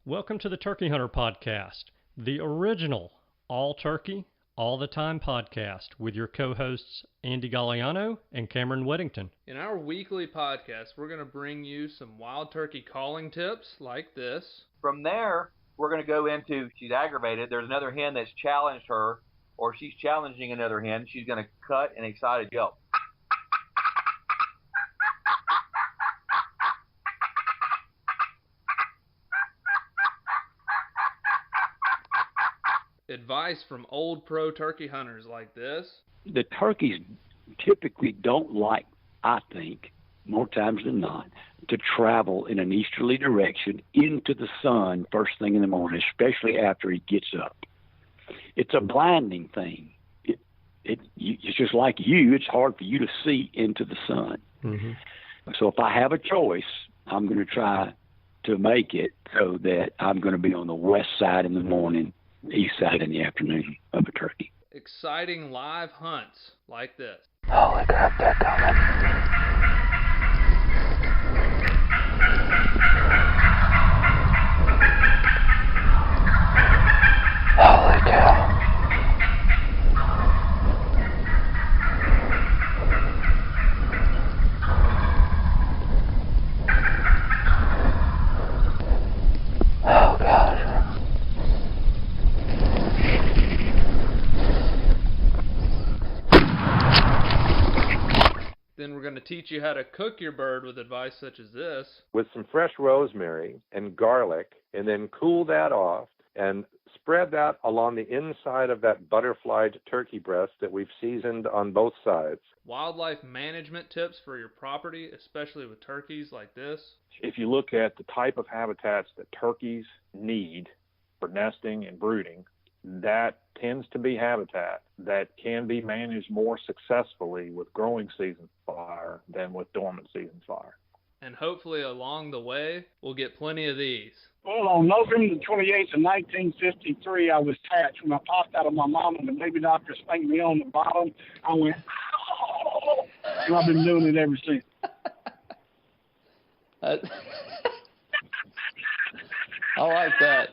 Welcome to the Turkey Hunter Podcast, the original all-turkey, all-the-time podcast with your co-hosts Andy Galliano and Cameron Weddington. In our weekly podcast, we're going to bring you some wild turkey calling tips like this. From there, we're going to go into, she's aggravated, there's another hen that's challenged her, or she's challenging another hen, she's going to cut an excited yelp. Advice from old pro turkey hunters like this. The turkeys typically don't like, I think, more times than not, to travel in an easterly direction into the sun first thing in the morning, especially after he gets up. It's a blinding thing. It's just like you. It's hard for you to see into the sun. Mm-hmm. So if I have a choice, I'm going to try to make it so that I'm going to be on the west side in the morning, east side in the afternoon of a turkey. Exciting live hunts like this. Holy crap, they're coming. Holy cow. Oh, God. Then we're going to teach you how to cook your bird with advice such as this. With some fresh rosemary and garlic, and then cool that off and spread that along the inside of that butterflied turkey breast that we've seasoned on both sides. Wildlife management tips for your property, especially with turkeys like this. If you look at the type of habitats that turkeys need for nesting and brooding, that tends to be habitat that can be managed more successfully with growing season fire than with dormant season fire. And hopefully along the way, we'll get plenty of these. Well, on November the 28th of 1953, I was attached. When I popped out of my mom and the baby doctor spanked me on the bottom, I went, oh! And I've been doing it ever since. I like that.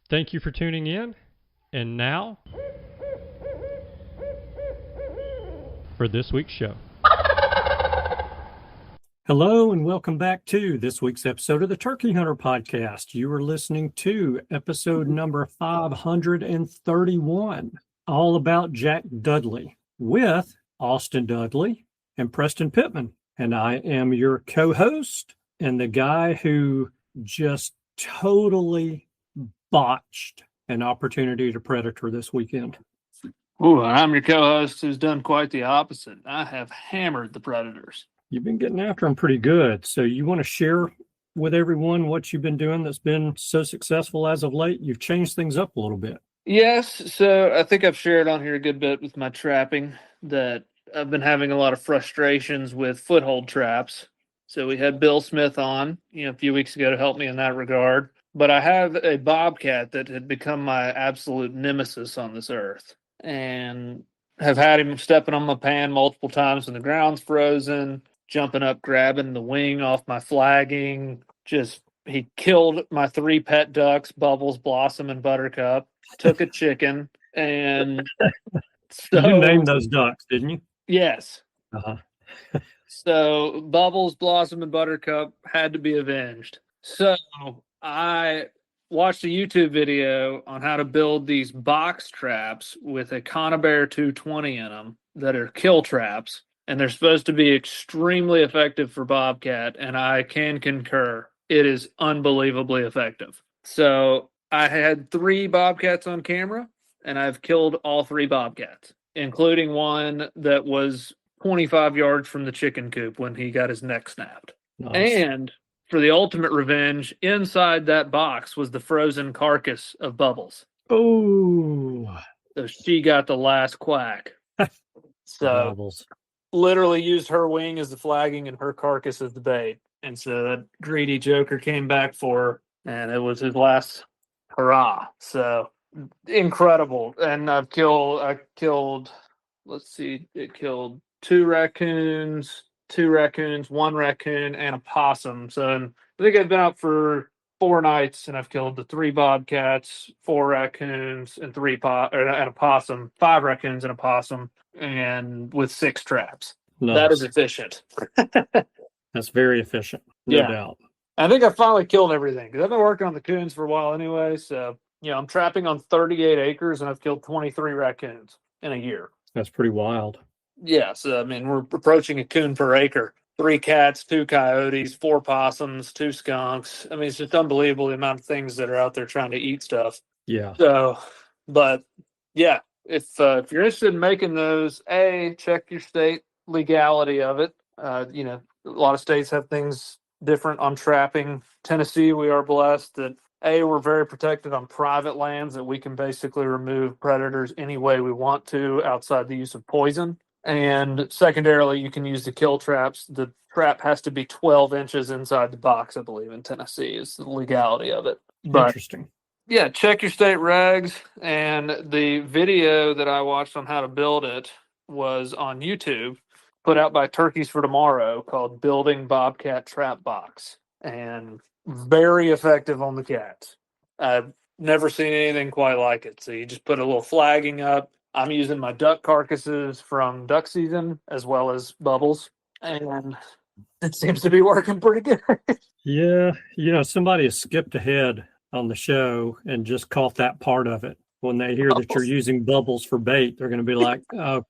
Thank you for tuning in. And now, for this week's show. Hello and welcome back to this week's episode of the Turkey Hunter Podcast. You are listening to episode number 531, all about Jack Dudley with Austin Dudley and Preston Pittman. And I am your co-host and the guy who just totally botched an opportunity to predator this weekend. Ooh, I'm your co-host who's done quite the opposite. I have hammered the predators. You've been getting after them pretty good. So you want to share with everyone what you've been doing that's been so successful as of late? You've changed things up a little bit. Yes, so I think I've shared on here a good bit with my trapping that I've been having a lot of frustrations with foothold traps. So we had Bill Smith on, a few weeks ago to help me in that regard. But I have a bobcat that had become my absolute nemesis on this earth. And have had him stepping on my pan multiple times when the ground's frozen, jumping up, grabbing the wing off my flagging. He killed my 3 pet ducks, Bubbles, Blossom, and Buttercup. Took a chicken. And so, you named those ducks, didn't you? Yes. Uh-huh. So Bubbles, Blossom, and Buttercup had to be avenged. So I watched a YouTube video on how to build these box traps with a Conibear 220 in them that are kill traps, and they're supposed to be extremely effective for bobcat, and I can concur. It is unbelievably effective. So I had 3 bobcats on camera, and I've killed all 3 bobcats, including one that was 25 yards from the chicken coop when he got his neck snapped. Nice. And for the ultimate revenge, inside that box was the frozen carcass of Bubbles. Oh. So she got the last quack. So Bubbles. Literally used her wing as the flagging and her carcass as the bait. And so that greedy joker came back for her, and it was his last hurrah. So incredible. And I killed, let's see, it killed 2 raccoons, 1 raccoon, and a possum. So I think I've been out for 4 nights, and I've killed the 3 bobcats, 4 raccoons, and and a possum, 5 raccoons and a possum, and with 6 traps. Nice. That is efficient. That's very efficient, no Yeah. doubt. I think I finally killed everything because I've been working on the coons for a while anyway. So, I'm trapping on 38 acres, and I've killed 23 raccoons in a year. That's pretty wild. Yeah, so I mean, we're approaching a coon per acre. 3 cats, 2 coyotes, 4 possums, 2 skunks. I mean, it's just unbelievable the amount of things that are out there trying to eat stuff. Yeah. So, but yeah, if you're interested in making those, check your state legality of it. A lot of states have things different on trapping. Tennessee, we are blessed that we're very protected on private lands, that we can basically remove predators any way we want to outside the use of poison. And secondarily, you can use the kill traps. The trap has to be 12 inches inside the box, I believe, in Tennessee is the legality of it. But Interesting. yeah, check your state regs. And the video that I watched on how to build it was on YouTube, put out by Turkeys for Tomorrow, called Building Bobcat Trap Box. And very effective on the cats. I've never seen anything quite like it. So you just put a little flagging up. I'm using my duck carcasses from duck season as well as bubbles, and it seems to be working pretty good. Yeah. Somebody has skipped ahead on the show and just caught that part of it. When they hear that you're using bubbles for bait, they're going to be like,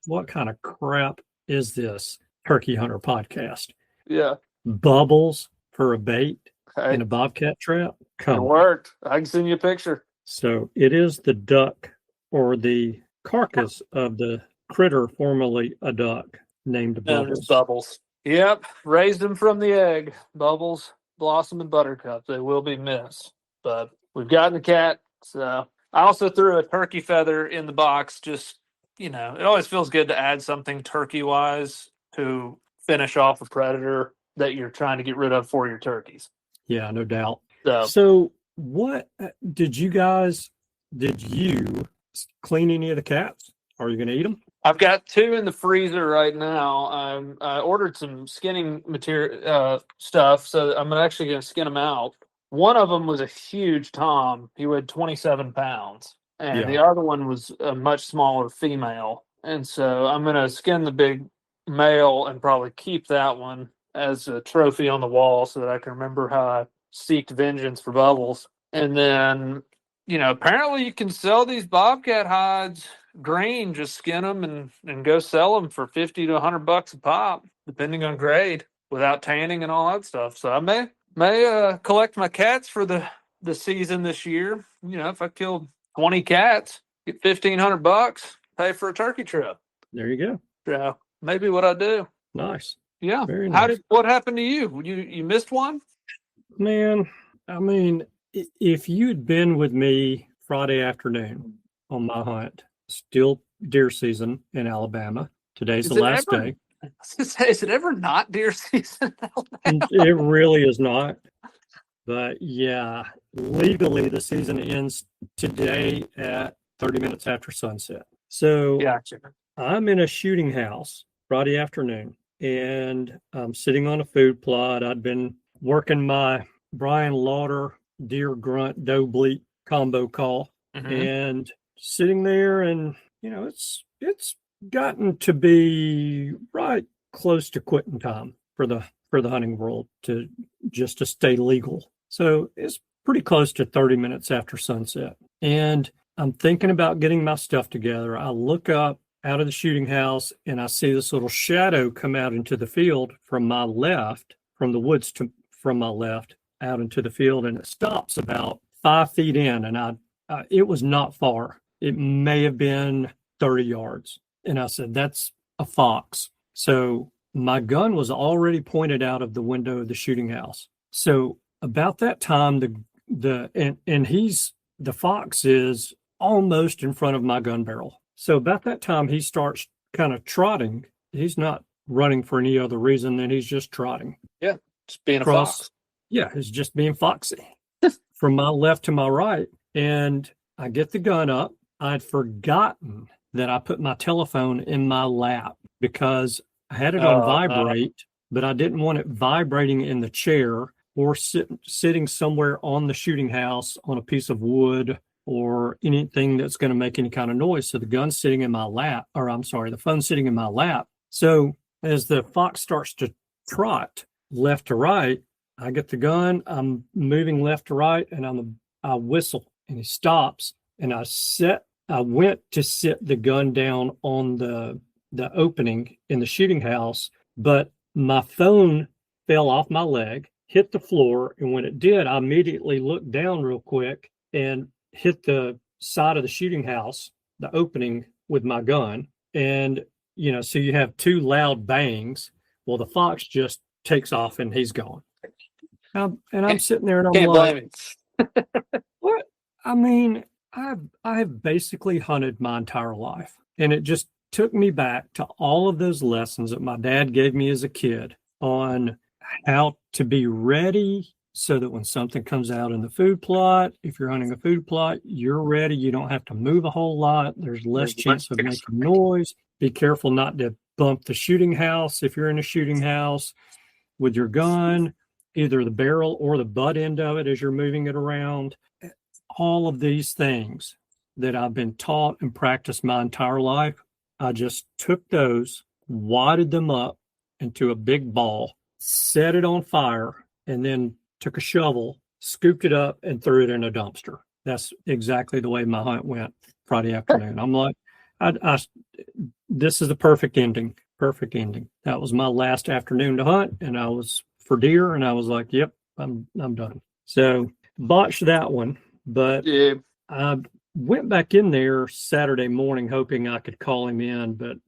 what kind of crap is this Turkey Hunter podcast? Yeah. Bubbles for a bait in a bobcat trap? It worked. I can send you a picture. So it is the duck or the carcass of the critter formerly a duck named Bubbles. Bubbles. Yep. Raised them from the egg. Bubbles, Blossom, and Buttercup. They will be missed. But we've gotten the cat. So I also threw a turkey feather in the box. Just, it always feels good to add something turkey-wise to finish off a predator that you're trying to get rid of for your turkeys. Yeah, no doubt. So what did you clean any of the cats? Are you going to eat them? I've got 2 in the freezer right now. I ordered some skinning material stuff, so I'm actually going to skin them out. One of them was a huge tom. He weighed 27 pounds. And the other one was a much smaller female. And so I'm going to skin the big male and probably keep that one as a trophy on the wall so that I can remember how I seeked vengeance for Bubbles. And then, apparently you can sell these bobcat hides green, just skin them and go sell them for $50 to $100 a pop, depending on grade, without tanning and all that stuff. So I may collect my cats for the season this year. If I killed 20 cats, get $1,500, pay for a turkey trip. There you go. So maybe what I do. Nice. Yeah. Very nice. What happened to you? You missed one? Man, I mean, if you'd been with me Friday afternoon on my hunt, still deer season in Alabama. Today's the last day. Is it ever not deer season in Alabama? It really is not. But yeah, legally the season ends today at 30 minutes after sunset. So gotcha. I'm in a shooting house Friday afternoon, and I'm sitting on a food plot. I'd been working my Brian Lauder deer grunt doe bleat combo call, and sitting there, and it's gotten to be right close to quitting time for the hunting world to stay legal. So it's pretty close to 30 minutes after sunset, and I'm thinking about getting my stuff together. I look up out of the shooting house, and I see this little shadow come out into the field from my left, from the woods from my left out into the field, and it stops about 5 feet in, and it was not far. It may have been 30 yards. And I said, that's a fox. So my gun was already pointed out of the window of the shooting house. So about that time, the fox is almost in front of my gun barrel. So about that time, he starts kind of trotting. He's not running for any other reason than he's just trotting. Yeah, just being a fox. Yeah, he's just being foxy from my left to my right. And I get the gun up. I'd forgotten that I put my telephone in my lap because I had it on vibrate, but I didn't want it vibrating in the chair. or sitting somewhere on the shooting house on a piece of wood or anything that's going to make any kind of noise. So the gun's sitting in my lap, or I'm sorry, the phone's sitting in my lap. So as the fox starts to trot left to right, I get the gun, I'm moving left to right, and I whistle, and he stops, and I went to sit the gun down on the opening in the shooting house, but my phone fell off my leg, hit the floor, and when it did, I immediately looked down real quick and hit the side of the shooting house, the opening, with my gun. And, so you have two loud bangs. Well, the fox just takes off and he's gone. And I'm sitting there and I'm Can't like, blame him. what? I mean, I've basically hunted my entire life. And it just took me back to all of those lessons that my dad gave me as a kid on how to be ready so that when something comes out in the food plot, if you're hunting a food plot, you're ready. You don't have to move a whole lot. There's less chance of making noise. Be careful not to bump the shooting house if you're in a shooting house with your gun, either the barrel or the butt end of it as you're moving it around. All of these things that I've been taught and practiced my entire life, I just took those, wadded them up into a big ball, set it on fire, and then took a shovel, scooped it up, and threw it in a dumpster. That's exactly the way my hunt went Friday afternoon. I'm like, this is the perfect ending. Perfect ending. That was my last afternoon to hunt, and I was for deer, and I was like, yep, I'm done. So botched that one, but Yeah. I went back in there Saturday morning hoping I could call him in, but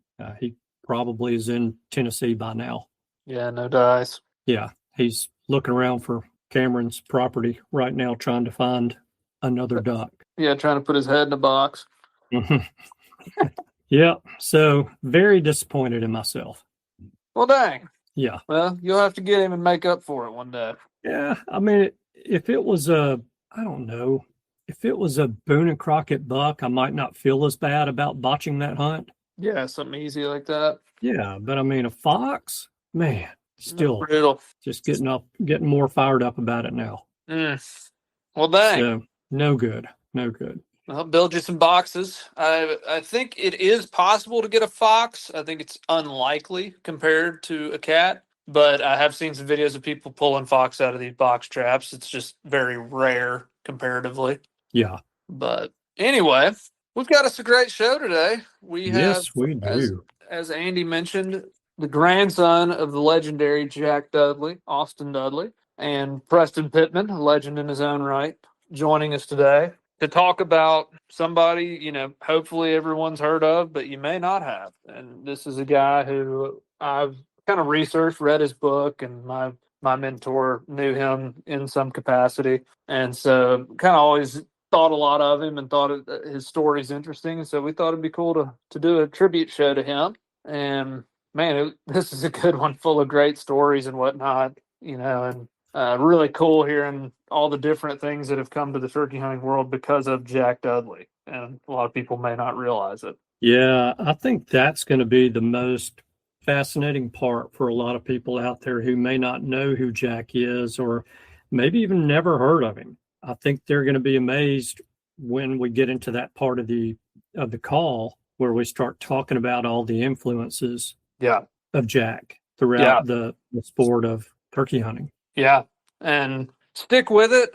he probably is in Tennessee by now. Yeah, no dice. Yeah, he's looking around for Cameron's property right now, trying to find another duck. Yeah, trying to put his head in a box. Yeah, so very disappointed in myself. Well, dang. Yeah. Well, you'll have to get him and make up for it one day. Yeah, I mean, if it was a Boone and Crockett buck, I might not feel as bad about botching that hunt. Yeah, something easy like that. Yeah, but I mean, a fox, man, still Brutal. just getting more fired up about it now. Well, dang. So no good. I'll build you some boxes. I think it is possible to get a fox. I think it's unlikely compared to a cat, but I have seen some videos of people pulling fox out of these box traps. It's just very rare comparatively. Yeah. But anyway, we've got us a great show today. Yes, we do. As Andy mentioned, the grandson of the legendary Jack Dudley, Austin Dudley, and Preston Pittman, a legend in his own right, joining us today to talk about somebody, hopefully everyone's heard of, but you may not have. And this is a guy who I've kind of researched, read his book, and my mentor knew him in some capacity. And so kind of always thought a lot of him and thought his story's interesting. And so we thought it'd be cool to do a tribute show to him. And man, this is a good one, full of great stories and whatnot, and really cool hearing all the different things that have come to the turkey hunting world because of Jack Dudley. And a lot of people may not realize it. Yeah, I think that's going to be the most fascinating part for a lot of people out there who may not know who Jack is or maybe even never heard of him. I think they're going to be amazed when we get into that part of the call where we start talking about all the influences of Jack throughout the sport of turkey hunting. Yeah, and stick with it.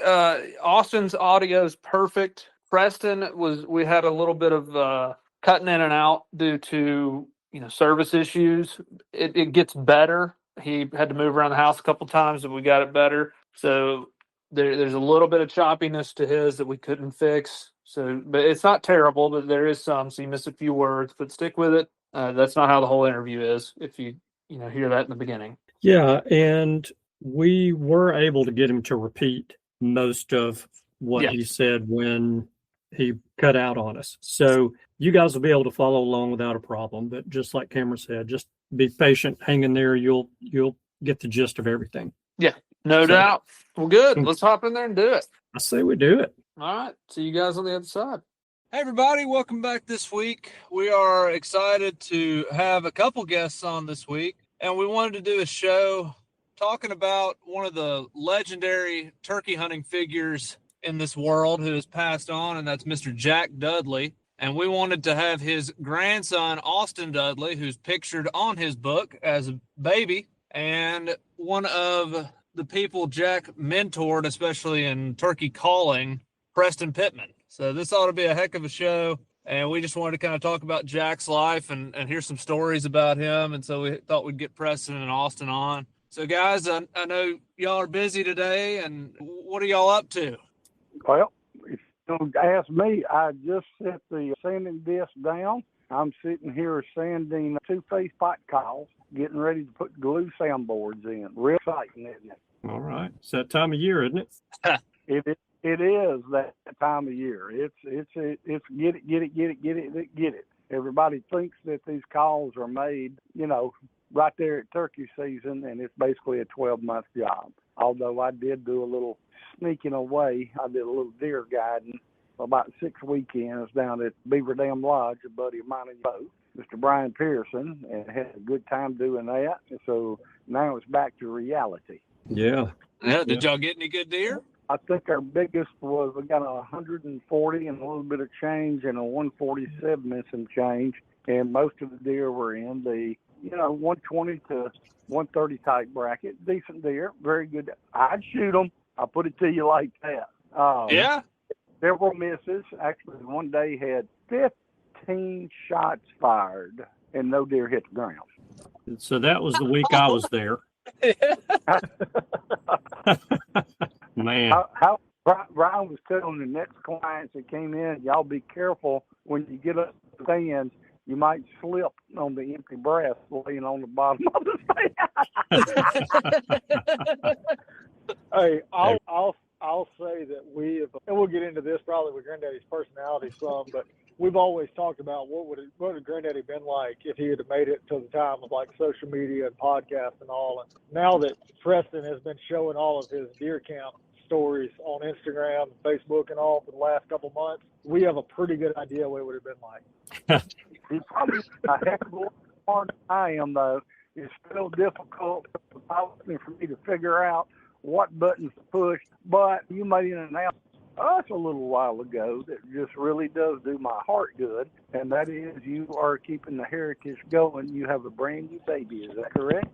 Austin's audio is perfect. Preston we had a little bit of cutting in and out due to service issues. It gets better. He had to move around the house a couple times, but we got it better. So there's a little bit of choppiness to his that we couldn't fix. So, but it's not terrible, but there is some. So you miss a few words, but stick with it. That's not how the whole interview is. If you hear that in the beginning. Yeah, and we were able to get him to repeat most of what he said when he cut out on us. So you guys will be able to follow along without a problem. But just like Cameron said, just be patient, hang in there. You'll get the gist of everything. Yeah, no doubt. Well, good. Let's hop in there and do it. I say we do it. All right. See you guys on the other side. Hey, everybody. Welcome back this week. We are excited to have a couple guests on this week, and we wanted to do a show talking about one of the legendary turkey hunting figures in this world who has passed on, and that's Mr. Jack Dudley. And we wanted to have his grandson, Austin Dudley, who's pictured on his book as a baby, and one of the people Jack mentored, especially in turkey calling, Preston Pittman. So this ought to be a heck of a show. And we just wanted to kind of talk about Jack's life and hear some stories about him. And so we thought we'd get Preston and Austin on. So, guys, I know y'all are busy today. And what are y'all up to? Well, if you ask me, I just set the sanding disc down. I'm sitting here sanding two-phase pot calls, getting ready to put glue soundboards in. Real exciting, isn't it? All right. It's that time of year, isn't it? It is that time of year. It's get it. Everybody thinks that these calls are made, right there at turkey season, and it's basically a 12-month job. Although I did do a little sneaking away. I did a little deer guiding for about 6 weekends down at Beaver Dam Lodge, a buddy of mine and both, Mr. Brian Pearson, and had a good time doing that. And so now it's back to reality. Yeah. Did y'all get any good deer? I think our biggest was, we got a 140 and a little bit of change and a 147 and some change. And most of the deer were in the, 120 to 130 type bracket. Decent deer, very good. I'd shoot them. I'll put it to you like that. Yeah. Several misses. Actually, one day had 15 shots fired and no deer hit the ground. So that was the week I was there. Man. How Brian was telling the next clients that came in, y'all be careful when you get up the stands. You might slip on the empty brass laying on the bottom of the stand. Hey, I'll say that and we'll get into this probably with Granddaddy's personality some, but we've always talked about what would Granddaddy been like if he had made it to the time of like social media and podcasts and all. And now that Preston has been showing all of his deer camp stories on Instagram, Facebook, and all for the last couple months, we have a pretty good idea what it would have been like. He's probably a heck of a lot more than I am, though. It's still difficult for me to figure out what buttons to push, but you made an announcement us a little while ago that just really does do my heart good, and that is you are keeping the heritage going. You have a brand new baby. Is that correct?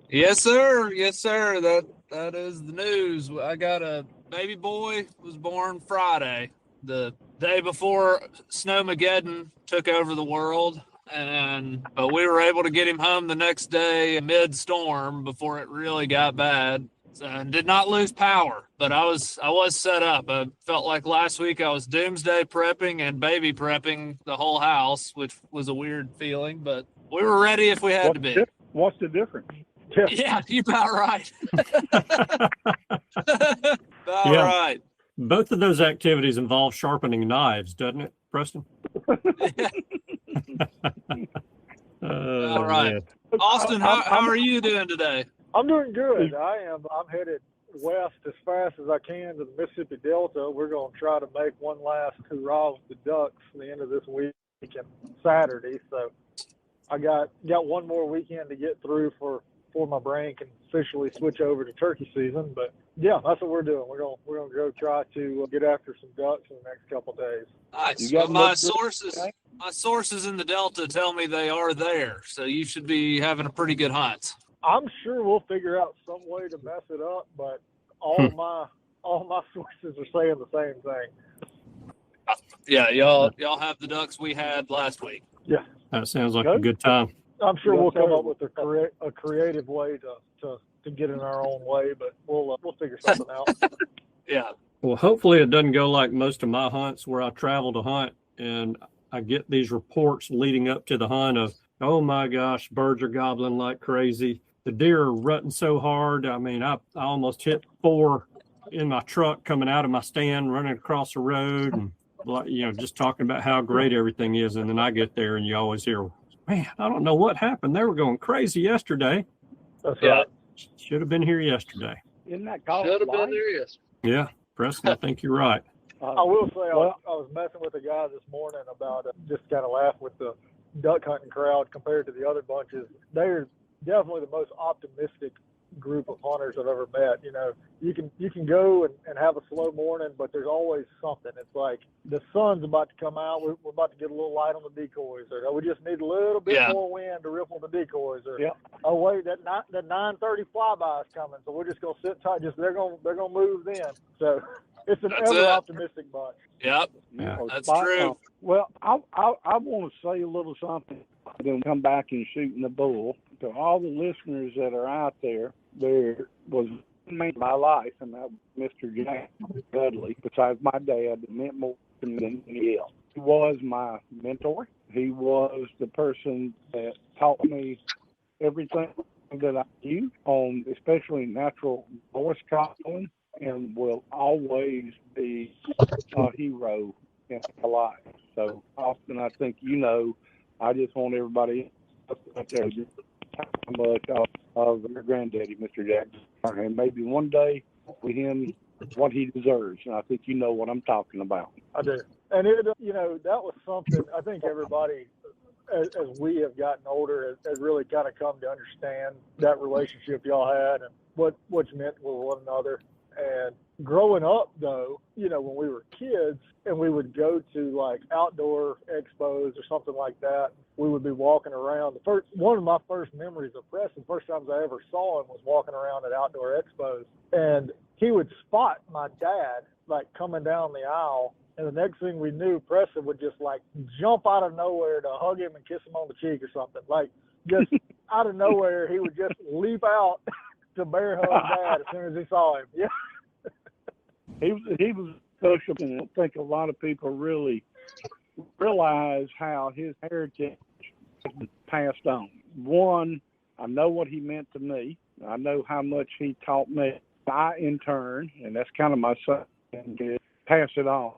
Yes, sir. Yes, sir. That is the news. I got a baby boy, was born Friday, the day before Snowmageddon took over the world. But we were able to get him home the next day mid-storm before it really got bad. And did not lose power, but I was set up. I felt like last week I was doomsday prepping and baby prepping the whole house, which was a weird feeling, but we were ready if we had to be. What's the difference? Yeah, you're about right. Right. Both of those activities involve sharpening knives, doesn't it, Preston? All right. Man. Austin, how are you doing today? I'm doing good. I'm headed west as fast as I can to the Mississippi Delta. We're going to try to make one last hurrah with the ducks at the end of this week and Saturday. So I got one more weekend to get through before my brain can officially switch over to turkey season. But yeah, that's what we're doing. We're going to go try to get after some ducks in the next couple of days. Nice. Well, my sources in the Delta tell me they are there, so you should be having a pretty good hunt. I'm sure we'll figure out some way to mess it up, but all my sources are saying the same thing. Yeah, y'all have the ducks we had last week. Yeah, that sounds like a good time. I'm sure we'll come up with a creative way to get in our own way, but we'll figure something out. Yeah. Well, hopefully it doesn't go like most of my hunts where I travel to hunt and I get these reports leading up to the hunt of, oh my gosh, birds are gobbling like crazy. The deer are rutting so hard. I mean, I almost hit 4 in my truck coming out of my stand, running across the road and, just talking about how great everything is. And then I get there and you always hear, man, I don't know what happened. They were going crazy yesterday. That's right. Should have been here yesterday. Isn't that called Should have been there yesterday. Yeah, Preston, I think you're right. I will say I was messing with a guy this morning about just kind of laugh with the duck hunting crowd compared to the other bunches. They're definitely the most optimistic group of hunters I've ever met. You know, you can go and have a slow morning, but there's always something. It's like the sun's about to come out. We're about to get a little light on the decoys, or we just need a little bit more wind to riffle the decoys, or oh wait, that 9:30 flyby is coming, so we're just gonna sit tight. Just they're gonna move then. So it's an optimistic bunch. Yep, that's true. Well, I want to say a little something, then come back and shoot in the bull. To all the listeners that are out there, there was one man in my life, and that was Mr. Jack Dudley, besides my dad, that meant more to me than any else. He was my mentor. He was the person that taught me everything that I knew on, especially natural voice calling, and will always be a hero in my life. So often I think, I just want everybody out there to how much of their granddaddy, Mr. Jack, and maybe one day with him what he deserves. And I think you know what I'm talking about. I do. And that was something I think everybody, as we have gotten older, has really kind of come to understand that relationship y'all had and what's meant with one another. And growing up, though, when we were kids and we would go to like outdoor expos or something like that, we would be walking around. One of my first memories of Preston, first times I ever saw him, was walking around at outdoor expos, and he would spot my dad like coming down the aisle, and the next thing we knew, Preston would just like jump out of nowhere to hug him and kiss him on the cheek or something. Like just out of nowhere, he would just leap out to bear hug Dad as soon as he saw him. Yeah. He was social, and I think a lot of people really realize how his heritage has been passed on. One, I know what he meant to me. I know how much he taught me. I, in turn, and that's kind of my son, pass it on.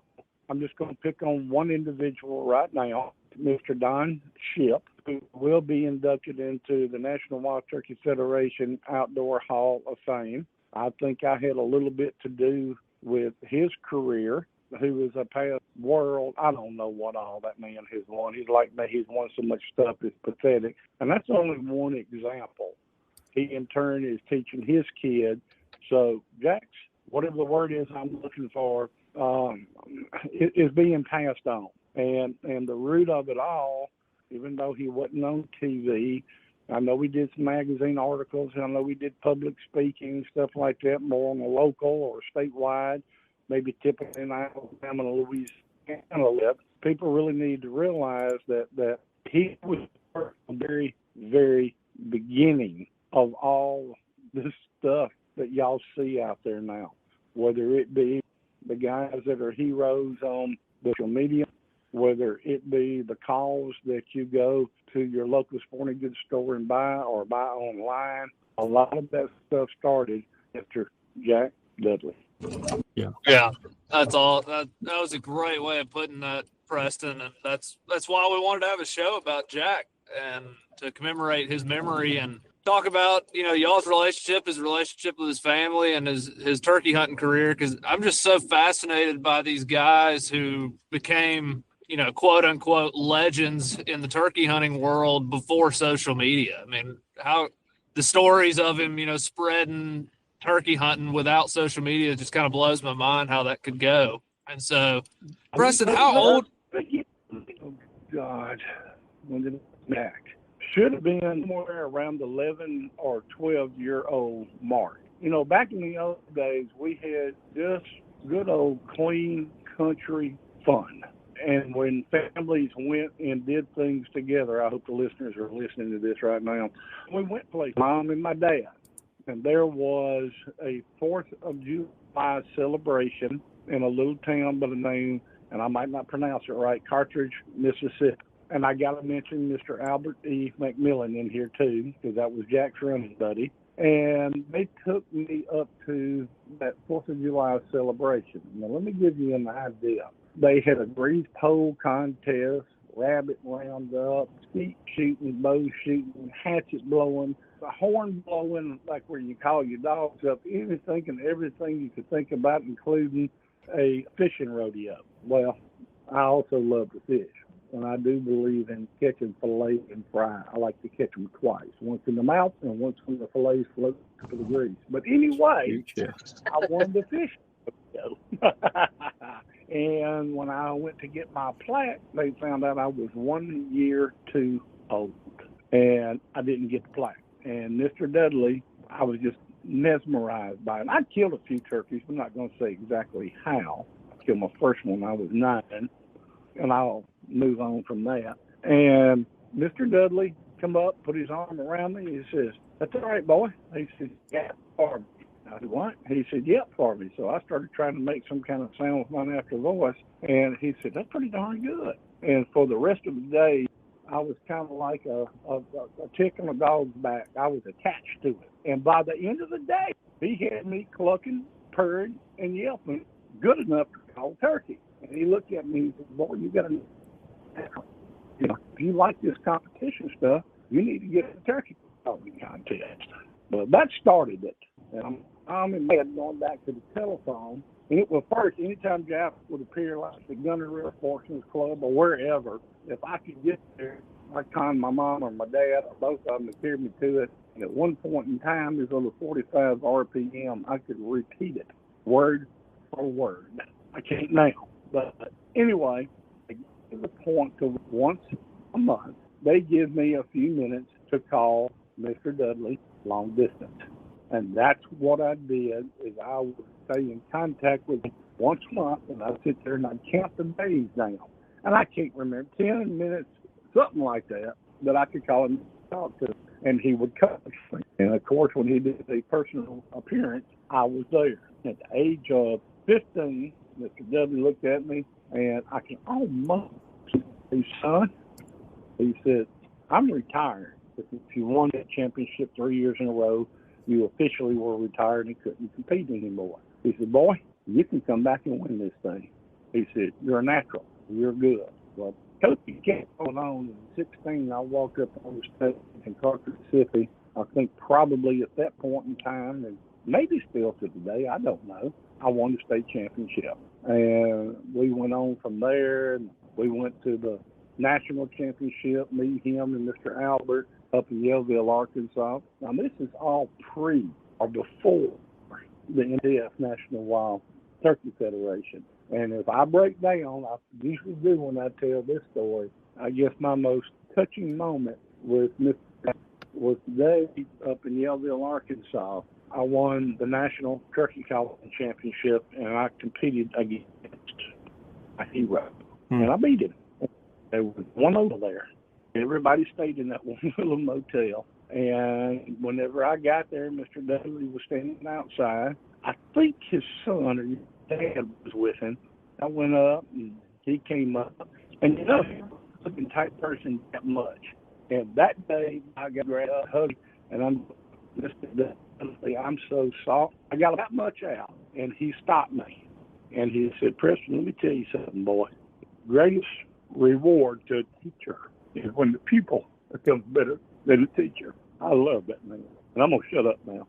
I'm just going to pick on one individual right now, Mr. Don Ship, who will be inducted into the National Wild Turkey Federation Outdoor Hall of Fame. I think I had a little bit to do with his career, who is a past world. I don't know what all that man has won. He's like me. He's won so much stuff, it's pathetic. And that's only one example. He, in turn, is teaching his kid. So, Jax, whatever the word is I'm looking for, is being passed on. And the root of it all, even though he wasn't on TV, I know we did some magazine articles, and I know we did public speaking, stuff like that, more on the local or statewide, maybe typically in Alabama and Louisiana. People really need to realize that he was the very, very beginning of all this stuff that y'all see out there now, whether it be the guys that are heroes on social media, whether it be the calls that you go to your local sporting goods store and buy or buy online. A lot of that stuff started after Jack Dudley. Yeah, that's all. That was a great way of putting that, Preston, and that's why we wanted to have a show about Jack and to commemorate his memory and talk about y'all's relationship, his relationship with his family, and his turkey hunting career. Because I'm just so fascinated by these guys who became quote unquote legends in the turkey hunting world before social media. I mean, how the stories of him, spreading turkey hunting without social media just kind of blows my mind how that could go. And so, Preston, how old? Oh, God, when did it back? Should have been somewhere around the 11 or 12-year-old mark. Back in the old days, we had just good old clean country fun. And when families went and did things together, I hope the listeners are listening to this right now. We went places, Mom and my dad, and there was a 4th of July celebration in a little town by the name, and I might not pronounce it right, Carthage, Mississippi. And I got to mention Mr. Albert E. McMillan in here too, because that was Jack's running buddy. And they took me up to that 4th of July celebration. Now, let me give you an idea. They had a grease pole contest, rabbit roundup, skeet shooting, bow shooting, hatchet blowing, horn blowing, like where you call your dogs up, anything and everything you could think about, including a fishing rodeo. Well, I also love to fish. and I do believe in catching fillet and fry. I like to catch them twice, once in the mouth and once when the fillets float to the grease. But anyway, I won the fish. And when I went to get my plaque, they found out I was 1 year too old, and I didn't get the plaque. And Mr. Dudley, I was just mesmerized by it. I killed a few turkeys. I'm not going to say exactly how. I killed my first one when I was 9, and I'll move on from that. And Mr. Dudley come up, put his arm around me. He says, "That's all right, boy." He said, "Yeah, for me." I said, "What?" He said, "Yep, for me." So I started trying to make some kind of sound with my natural voice, and he said, "That's pretty darn good." And for the rest of the day, I was kind of like a tick on a dog's back. I was attached to it. And by the end of the day, he had me clucking, purring, and yelping good enough to call turkey. And he looked at me and said, "Boy, you got to, if you like this competition stuff, you need to get in the turkey calling contest." But that started it. And I'm in my head going back to the telephone. And it was first, anytime Jack would appear like the Gunner River Sportsman's Club or wherever, if I could get there, I'd con my mom or my dad or both of them to carry me to it. And at one point in time, it was over 45 RPM. I could repeat it word for word. I can't now. But anyway, I get to the point of once a month, they give me a few minutes to call Mr. Dudley long distance. And that's what I did, is I would stay in contact with him once a month, and I'd sit there and I'd count the days down. And I can't remember, 10 minutes, something like that, that I could call him and talk to him, and he would coach me. And, of course, when he did a personal appearance, I was there. At the age of 15, Mr. W. looked at me, and I can almost say, "Son," he said, "I'm retired. If you won that championship 3 years in a row, you officially were retired and couldn't compete anymore." He said, "Boy, you can come back and win this thing." He said, "You're a natural. You're good." Well, Coach kept going on. In 16, I walked up on the stage in Carter, Mississippi. I think probably at that point in time, and maybe still to today, I don't know, I won the state championship. And we went on from there, and we went to the national championship, me, him, and Mr. Albert up in Yellville, Arkansas. Now, this is all pre or before the NDF National Wild Turkey Federation. And if I break down, I usually do when I tell this story, I guess my most touching moment was the day up in Yellville, Arkansas. I won the National Turkey Calling Championship, and I competed against a hero. And I beat him. There was one over there. Everybody stayed in that one little motel. And whenever I got there, Mr. Dudley was standing outside. I think his son or his dad was with him. I went up, and he came up. And, he was a looking type person that much. And that day, I got a hug, and I'm Mr. Dudley, I'm so soft. I got that much out. And he stopped me. And he said, "Preston, let me tell you something, boy. Greatest reward to a teacher is when the pupil becomes better than the teacher." I love that man. And I'm going to shut up now.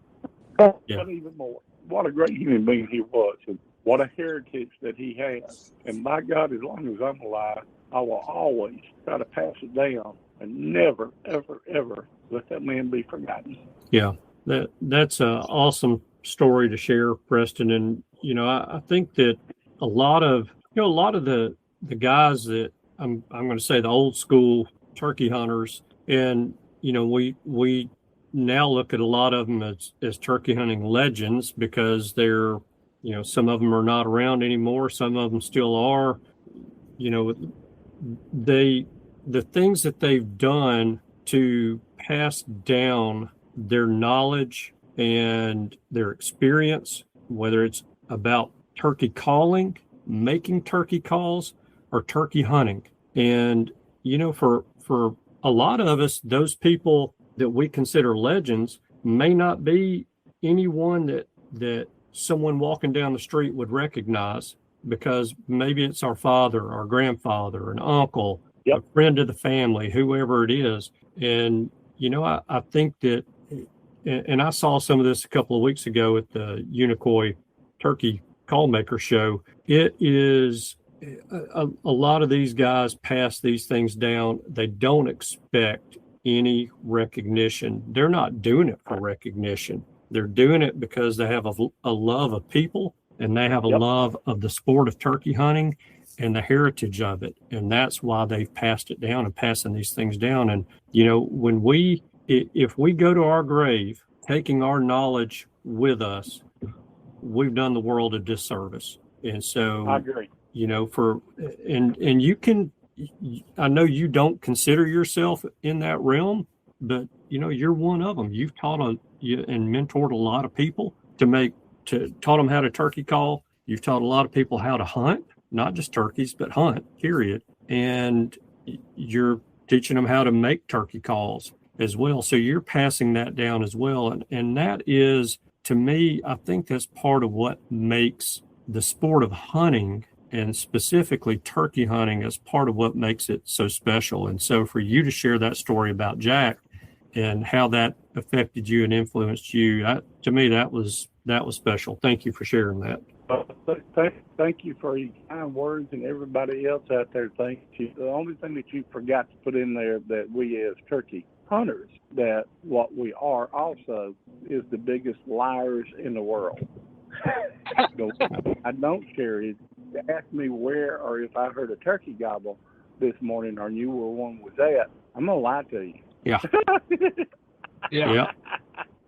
But even more, what a great human being he was, and what a heritage that he has. And by God, as long as I'm alive, I will always try to pass it down and never, ever, ever let that man be forgotten. Yeah, that's an awesome story to share, Preston. And, I think that a lot of the guys that I'm going to say the old school turkey hunters, and we now look at a lot of them as turkey hunting legends because they're some of them are not around anymore, some of them still are. The things that they've done to pass down their knowledge and their experience, whether it's about turkey calling, making turkey calls, or turkey hunting. And, for a lot of us, those people that we consider legends may not be anyone that someone walking down the street would recognize, because maybe it's our father, our grandfather, an uncle, a friend of the family, whoever it is. And, I think that, and I saw some of this a couple of weeks ago at the Unicoi Turkey Call Maker show. It is a lot of these guys pass these things down. They don't expect any recognition. They're not doing it for recognition. They're doing it because they have a love of people, and they have a love of the sport of turkey hunting and the heritage of it. And that's why they've passed it down and passing these things down. And, you know, if we go to our grave, taking our knowledge with us, we've done the world a disservice. And so, I agree. You know, and you can, I know you don't consider yourself in that realm, but you know, you're one of them. You've taught and mentored a lot of people taught them how to turkey call. You've taught a lot of people how to hunt, not just turkeys, but hunt, period. And you're teaching them how to make turkey calls as well. So you're passing that down as well. And that is, to me, I think that's part of what makes the sport of hunting, and specifically turkey hunting, is part of what makes it so special. And so for you to share that story about Jack and how that affected you and influenced you, to me, that was special. Thank you for sharing that. Thank you for your kind words, and everybody else out there, thank you. The only thing that you forgot to put in there, that we as turkey hunters, that what we are also is the biggest liars in the world. I don't share is to ask me where or if I heard a turkey gobble this morning or knew where one was at. I'm gonna lie to you. Yeah.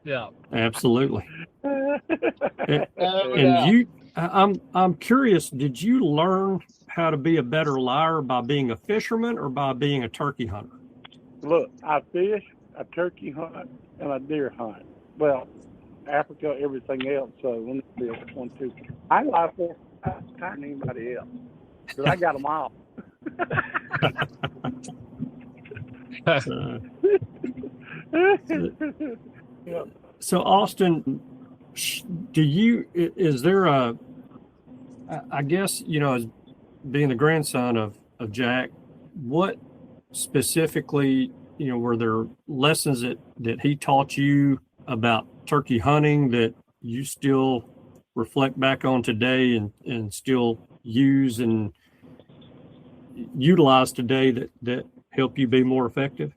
Yeah. Absolutely. And I'm curious, did you learn how to be a better liar by being a fisherman or by being a turkey hunter? Look, I fish, I turkey hunt, and I deer hunt. Well, Africa, everything else. So let me see, 1, 2. I lie for anybody else because I got them all. So Austin, is there I guess, you know, as being the grandson of Jack, what specifically, you know, were there lessons that he taught you about turkey hunting that you still reflect back on today and still use and utilize today that help you be more effective?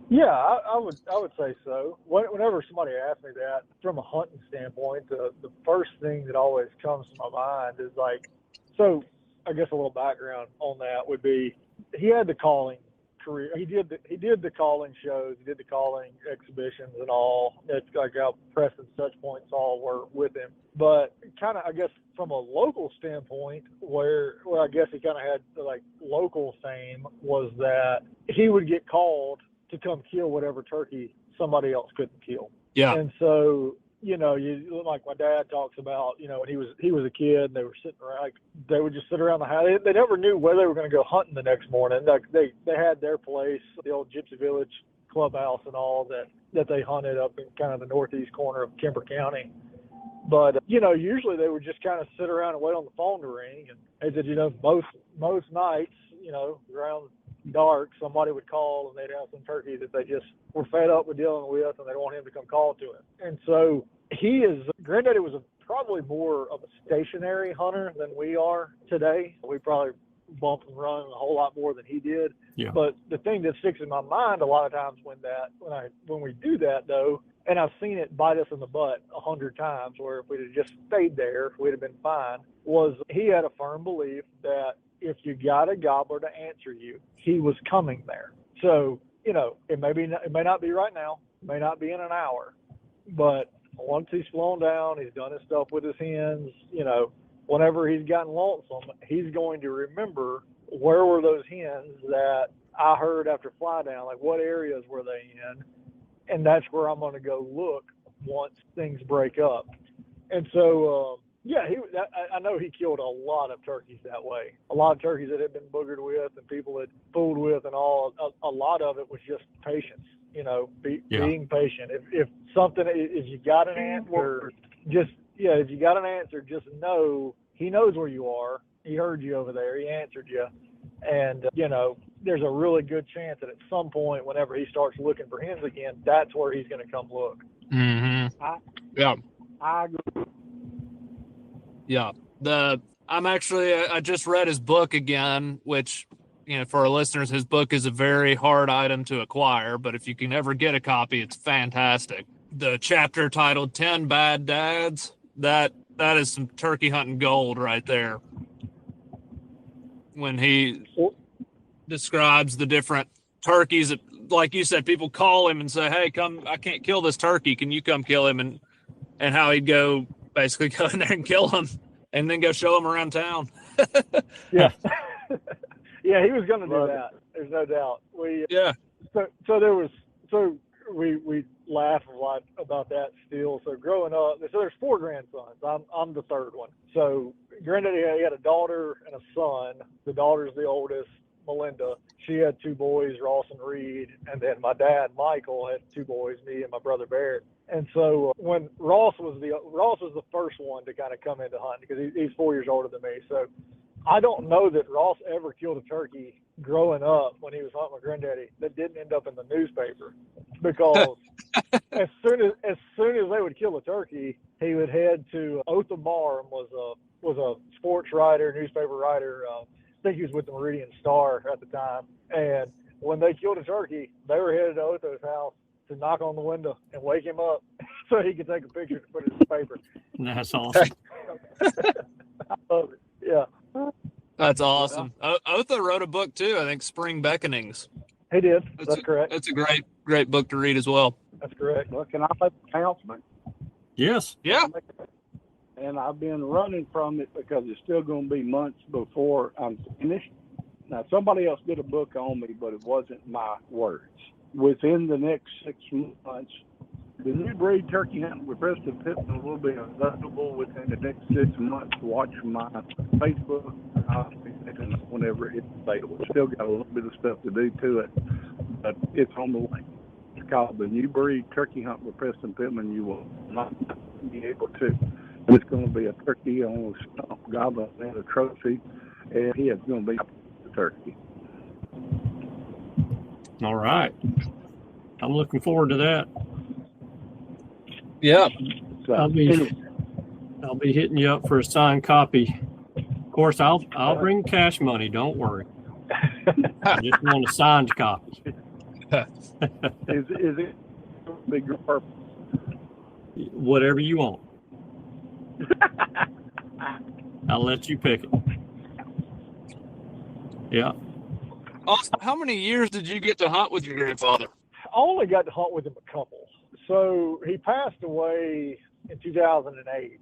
Yeah, I would say so. Whenever somebody asks me that, from a hunting standpoint, the first thing that always comes to my mind is like, so I guess a little background on that would be, he had the calling career. He did the calling shows, he did the calling exhibitions and all. It's like how Preston Touch Points all were with him. But kind of, I guess, from a local standpoint, where I guess he kind of had like local fame, was that he would get called to come kill whatever turkey somebody else couldn't kill. Yeah. And so, you know, like my dad talks about, you know, when he was a kid, and they were sitting around, like they would just sit around the house. They never knew where they were going to go hunting the next morning. Like they had their place, the old Gypsy Village clubhouse and all that they hunted up in kind of the northeast corner of Kemper County. But, you know, usually they would just kind of sit around and wait on the phone to ring. And they said, you know, most nights, you know, around dark, somebody would call and they'd have some turkey that they just were fed up with dealing with, and they want him to come call to him. And so Granddaddy was probably more of a stationary hunter than we are today. We probably bump and run a whole lot more than he did. Yeah. But the thing that sticks in my mind a lot of times when we do that, though, and I've seen it bite us in the butt 100 times, where if we'd have just stayed there, we'd have been fine, was he had a firm belief that if you got a gobbler to answer you, he was coming there. So, you know, it may not be right now, it may not be in an hour, but once he's flown down, he's done his stuff with his hens, you know, whenever he's gotten lonesome, he's going to remember, where were those hens that I heard after fly down? Like, what areas were they in? And that's where I'm going to go look once things break up. And so, I know he killed a lot of turkeys that way. A lot of turkeys that had been boogered with and people had fooled with and all. A lot of it was just patience, you know, being patient. If you got an answer, just know he knows where you are. He heard you over there. He answered you. And, you know, there's a really good chance that at some point, whenever he starts looking for hens again, that's where he's going to come look. Mm-hmm. I agree. Yeah. I just read his book again, which, for our listeners, his book is a very hard item to acquire, but if you can ever get a copy, it's fantastic. The chapter titled 10 Bad Dads, that is some turkey hunting gold right there. When he describes the different turkeys that, like you said, people call him and say, hey, come, I can't kill this turkey. Can you come kill him? And how he'd basically go in there and kill him and then go show him around town. Yeah. Yeah, he was going to do that. There's no doubt. We laugh a lot about that still. So growing up, so there's 4 grandsons. I'm the third one. So Granddaddy, he had a daughter and a son. The daughter's the oldest, Melinda. She had 2 boys, Ross and Reed, and then my dad, Michael, had 2 boys, me and my brother Barrett. And so when Ross was the first one to kind of come into hunting because he's 4 years older than me. So I don't know that Ross ever killed a turkey growing up when he was hunting with Granddaddy that didn't end up in the newspaper, because as soon as they would kill a turkey, he would head to Oath of Marm, was a sports writer, newspaper writer. I think he was with the Meridian Star at the time. And when they killed a turkey, they were headed to Otho's house to knock on the window and wake him up so he could take a picture to put it in the paper. That's awesome. I love it. Yeah. That's awesome. Otho wrote a book too, I think, Spring Beckonings. He did. That's correct. It's a great book to read as well. That's correct. Well, can I make an announcement? Yes. Yeah. And I've been running from it because it's still going to be months before I'm finished. Now, somebody else did a book on me, but it wasn't my words. Within the next 6 months, the new breed turkey hunting with Preston Pittman will be available within the next 6 months. Watch my Facebook whenever it's available. It's still got a little bit of stuff to do to it, but it's on the way. It's called The New Breed Turkey Hunt with Preston Pittman. You will not be able to. It's going to be a turkey on a stump, gobbling and a trophy, and he is going to be the turkey. All right. I'm looking forward to that. Yeah. So, I'll be hitting you up for a signed copy. Of course, I'll bring cash money. Don't worry. I just want a signed copy. is it big or purple? Whatever you want. I'll let you pick it. Yeah. Also, how many years did you get to hunt with your grandfather? I only got to hunt with him a couple. So he passed away in 2008,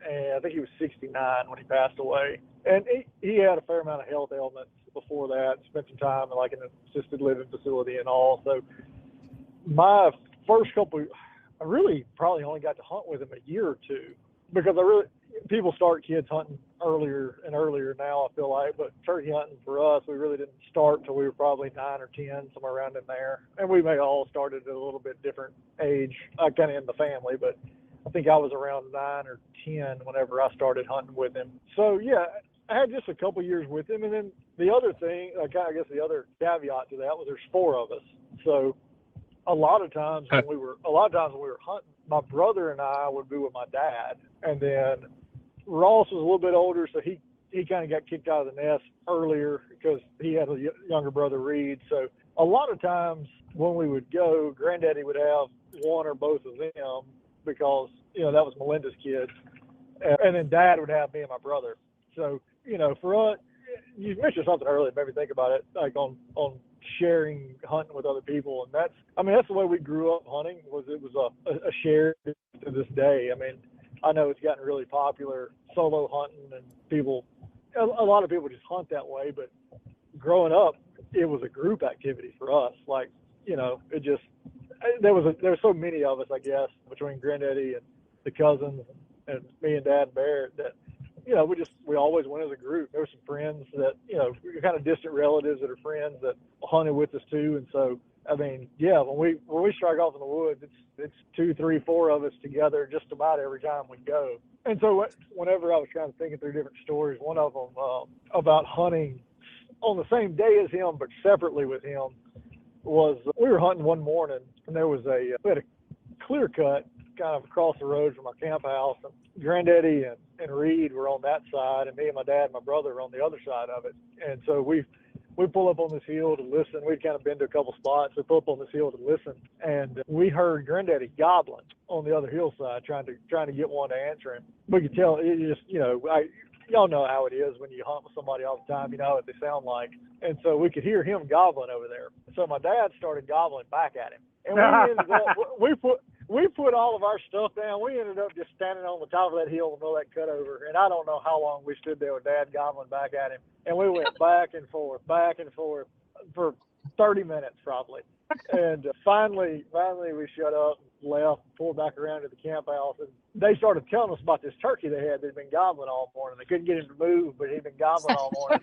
and I think he was 69 when he passed away. And he had a fair amount of health ailments before that. Spent some time in an assisted living facility and all. So my first couple, I really probably only got to hunt with him a year or two, because people start kids hunting earlier and earlier now, I feel like, but turkey hunting for us, we really didn't start until we were probably 9 or 10, somewhere around in there. And we may all started at a little bit different age, kind of in the family, but I think I was around 9 or 10 whenever I started hunting with him. So yeah, I had just a couple years with him. And then the other thing, I guess the other caveat to that was there's 4 of us. So a lot of times when we were hunting, my brother and I would be with my dad, and then Ross was a little bit older, so he kind of got kicked out of the nest earlier because he had a younger brother, Reed. So a lot of times when we would go, Granddaddy would have one or both of them because, that was Melinda's kids. And then Dad would have me and my brother. So, for us, you mentioned something earlier that made me think about it, like on sharing hunting with other people. And that's the way we grew up hunting, it was a share to this day. I know it's gotten really popular, solo hunting, and a lot of people just hunt that way, but growing up, it was a group activity for us. There was so many of us, I guess, between Granddaddy and the cousins and me and Dad and Barrett, that we always went as a group. There were some friends that kind of distant relatives that are friends that hunted with us too, and so when we strike off in the woods, it's 2, 3, 4 of us together just about every time we go. And so whenever I was kind of thinking through different stories, one of them about hunting on the same day as him but separately with him was we were hunting one morning, and we had a clear cut kind of across the road from our camp house. And Granddaddy and Reed were on that side, and me and my dad and my brother were on the other side of it. And so we pull up on this hill to listen. We'd kind of been to a couple spots. We pull up on this hill to listen, and we heard Granddaddy gobbling on the other hillside, trying to get one to answer him. We could tell it just, y'all know how it is when you hunt with somebody all the time. You know what they sound like. And so we could hear him gobbling over there. So my dad started gobbling back at him. And we ended up, we put all of our stuff down. We ended up just standing on the top of that hill in the middle of that cutover. And I don't know how long we stood there with Dad gobbling back at him. And we went back and forth for 30 minutes probably. And finally we shut up, left, pulled back around to the camp house, and they started telling us about this turkey they had that had been gobbling all morning. They couldn't get him to move, but he'd been gobbling all morning.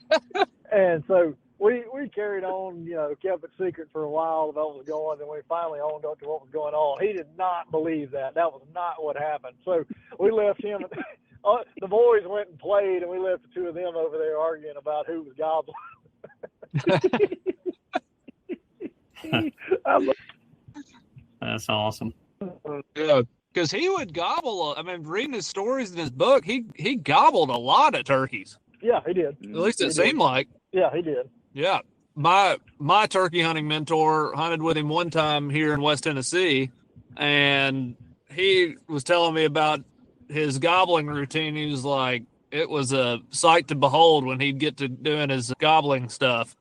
And so we carried on, kept it secret for a while about what was going, and we finally owned up to what was going on. He did not believe that. That was not what happened. So we left him. The boys went and played, and we left the two of them over there arguing about who was gobbling. That's awesome. Yeah, because he would gobble. I mean, reading his stories in his book, he gobbled a lot of turkeys. Yeah, he did. At least it seemed like. Yeah, he did. Yeah. My turkey hunting mentor hunted with him one time here in West Tennessee, and he was telling me about his gobbling routine. He was like, it was a sight to behold when he'd get to doing his gobbling stuff.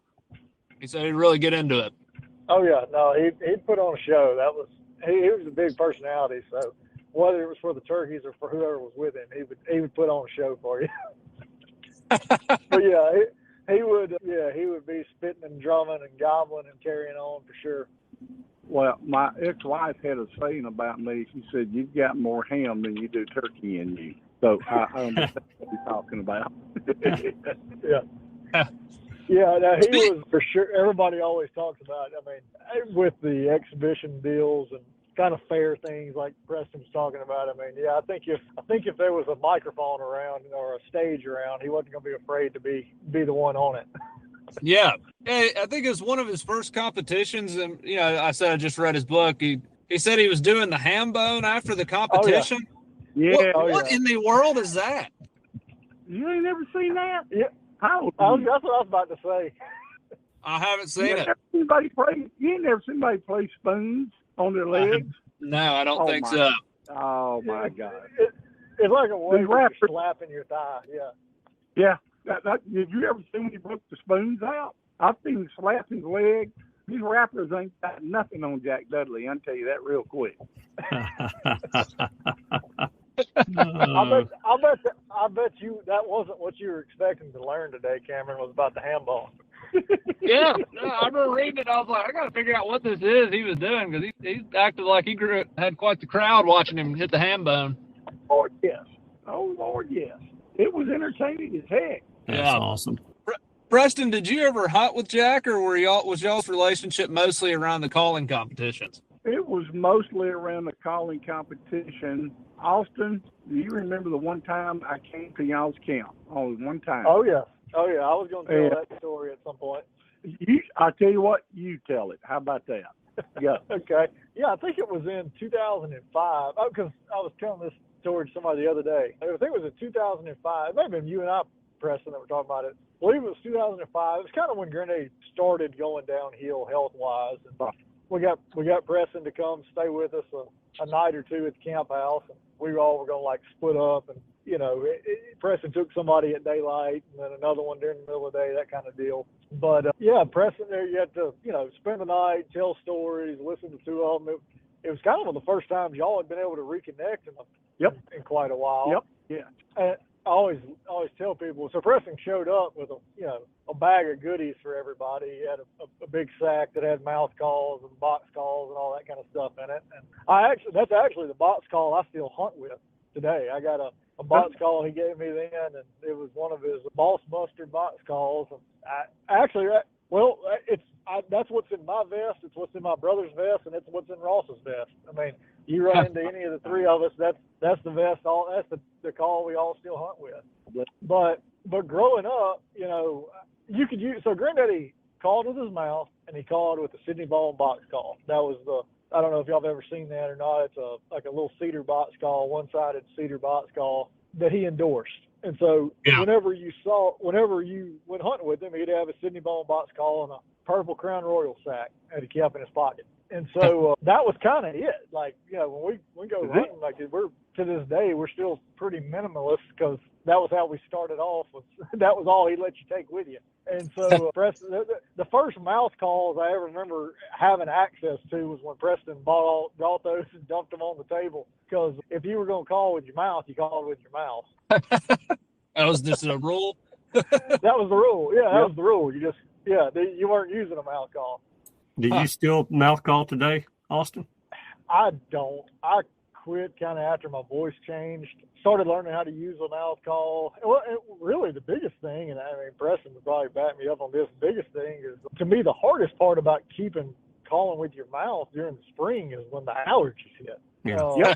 He said he'd really get into it. Oh yeah, no, he'd put on a show. He was a big personality. So whether it was for the turkeys or for whoever was with him, he would put on a show for you. But yeah, he would be spitting and drumming and gobbling and carrying on for sure. Well, my ex-wife had a saying about me. She said, "You've got more ham than you do turkey in you." So I understand what you're talking about. Yeah. Yeah, no, he was for sure. Everybody always talks about, with the exhibition deals and kind of fair things like Preston's talking about. I think if there was a microphone around or a stage around, he wasn't going to be afraid to be the one on it. Yeah. I think it was one of his first competitions. And, I said I just read his book. He said he was doing the ham bone after the competition. Oh, yeah. What in the world is that? You ain't never seen that? Yeah. How? That's what I was about to say. I haven't seen it. You ain't never seen anybody play spoons on their legs? No, I don't think so. Oh, my God. It's like a way of slapping your thigh, yeah. Yeah. Have you ever seen when he broke the spoons out? I've seen him slap his leg. These rappers ain't got nothing on Jack Dudley. I'll tell you that real quick. I bet you that wasn't what you were expecting to learn today, Cameron, was about the ham bone. Yeah, no, I remember reading it. I was like, I got to figure out what this is he was doing, because he acted like he had quite the crowd watching him hit the ham bone. Oh, yes. Oh, Lord, yes. It was entertaining as heck. That's awesome. Preston, did you ever hunt with Jack, or was y'all's relationship mostly around the calling competitions? It was mostly around the calling competition. Austin, do you remember the one time I came to y'all's camp? Only one time. Oh, yeah. I was going to tell that story at some point. I'll tell you what, you tell it. How about that? Yeah. Okay. Yeah, I think it was in 2005. Because I was telling this story to somebody the other day. I think it was in 2005. It may have been you and I, Preston, that were talking about it. I believe it was 2005. It was kind of when Grenade started going downhill health-wise. And we got Preston to come stay with us a night or two at the camp house. And we all were going to split up. And, Preston took somebody at daylight and then another one during the middle of the day, that kind of deal. But, Preston there, you had to, spend the night, tell stories, listen to two of them. It was kind of one of the first times y'all had been able to reconnect in quite a while. Yep. Yeah. And I always tell people, so Preston showed up with a bag of goodies for everybody. He had a big sack that had mouth calls and box calls and all that kind of stuff in it. And that's actually the box call I still hunt with today. I got a box call he gave me then, and it was one of his Boss Buster box calls. And that's what's in my vest. It's what's in my brother's vest, and it's what's in Ross's vest. You run into any of the three of us, that's the vest. That's the call we all still hunt with. But growing up, you could use. So Granddaddy called with his mouth, and he called with the Sydney Ball box call. That I don't know if y'all have ever seen that or not. It's like a little cedar box call, one-sided cedar box call that he endorsed. And so whenever you went hunting with him, he'd have a Sydney Bone box call and a purple Crown Royal sack that he kept in his pocket. And so that was kind of it. Like, when we go hunting, like we're to this day, we're still pretty minimalist because that was how we started off. That was all he let you take with you. And so Preston, the first mouth calls I ever remember having access to was when Preston brought those and dumped them on the table. Because if you were going to call with your mouth, you called with your mouth. That was just a rule. That was the rule. Yeah, that was the rule. You weren't using a mouth call. Do you still mouth call today, Austin? I don't. I quit kind of after my voice changed. Started learning how to use a mouth call. Well, really the biggest thing, and I mean, Preston would probably back me up on this, the biggest thing is, to me, the hardest part about calling with your mouth during the spring is when the allergies hit. Yeah.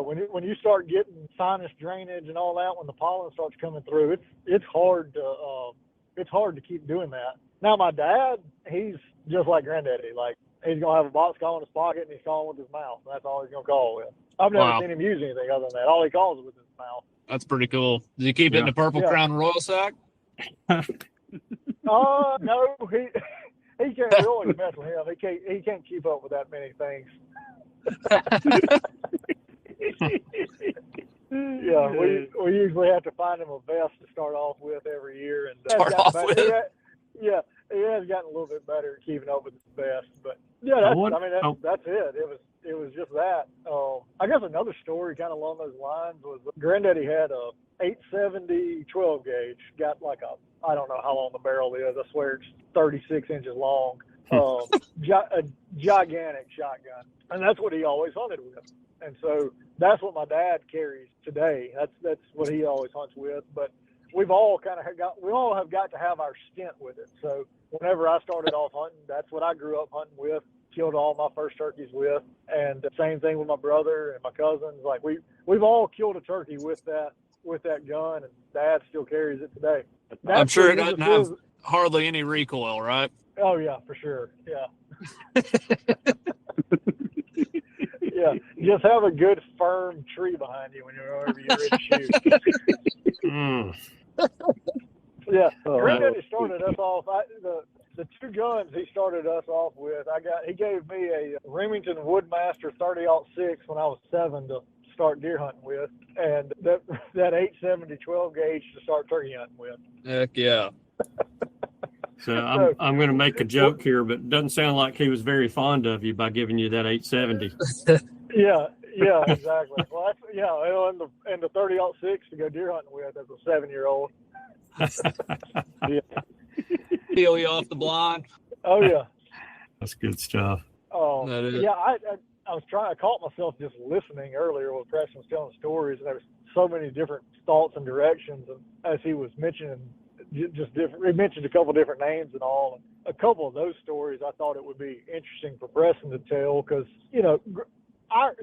When you start getting sinus drainage and all that, when the pollen starts coming through, it's hard to keep doing that. Now, my dad, he's just like Granddaddy. Like, he's going to have a box call in his pocket, and he's calling with his mouth. That's all he's going to call with. I've never seen him use anything other than that. All he calls is with his mouth. That's pretty cool. Does he keep it in the purple Crown Royal sack? No, he can't really mess with him. He can't keep up with that many things. Yeah, we usually have to find him a vest to start off with every year, and he has gotten a little bit better at keeping up with his vest. But that's it. It was just that. I guess another story kind of along those lines was Granddaddy had a 870 12 gauge. Got like I don't know how long the barrel is. I swear it's 36 inches long. A gigantic shotgun, and that's what he always hunted with. And so that's what my dad carries today. That's what he always hunts with. But we all have got to have our stint with it. So whenever I started off hunting, that's what I grew up hunting with. Killed all my first turkeys with, and the same thing with my brother and my cousins. Like we've all killed a turkey with that gun, and Dad still carries it today. I'm sure it doesn't have hardly any recoil, right? Oh yeah, for sure. Yeah. Yeah, just have a good firm tree behind you whenever you're ready to shoot. Yeah, Granddaddy started us off. The two guns he started us off with, he gave me a Remington Woodmaster 30-06 when I was 7 to start deer hunting with, and that 870 12 gauge to start turkey hunting with. Heck yeah. So I'm going to make a joke here, but it doesn't sound like he was very fond of you by giving you that 870. Yeah, exactly. Well, and the 30-06 to go deer hunting with as a 7-year-old. Yeah. Peel you off the blind. Oh yeah, that's good stuff. Oh yeah, I caught myself just listening earlier when Preston was telling stories, and there was so many different thoughts and directions, and as he was mentioning just different, he mentioned a couple different names and all, and a couple of those stories I thought it would be interesting for Preston to tell, because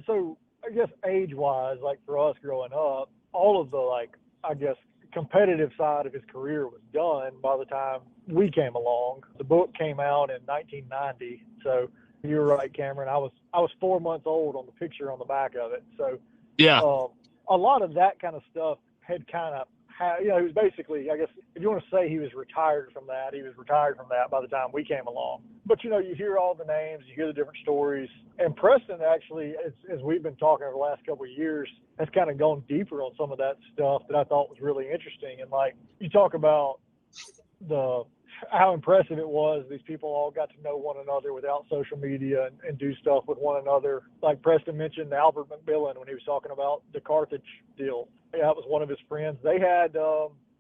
so I guess age-wise, like for us growing up, all of the competitive side of his career was done by the time we came along. The book came out in 1990, so you're right, Cameron. I was 4 months old on the picture on the back of it. So yeah, a lot of that kind of stuff had kind of he was basically, I guess, if you want to say he was retired from that, he was retired from that by the time we came along. But, you hear all the names, you hear the different stories. And Preston actually, as we've been talking over the last couple of years, has kind of gone deeper on some of that stuff that I thought was really interesting. And, like, you talk about how impressive it was. These people all got to know one another without social media and do stuff with one another. Like Preston mentioned Albert McMillan when he was talking about the Carthage deal. Yeah, that was one of his friends. They had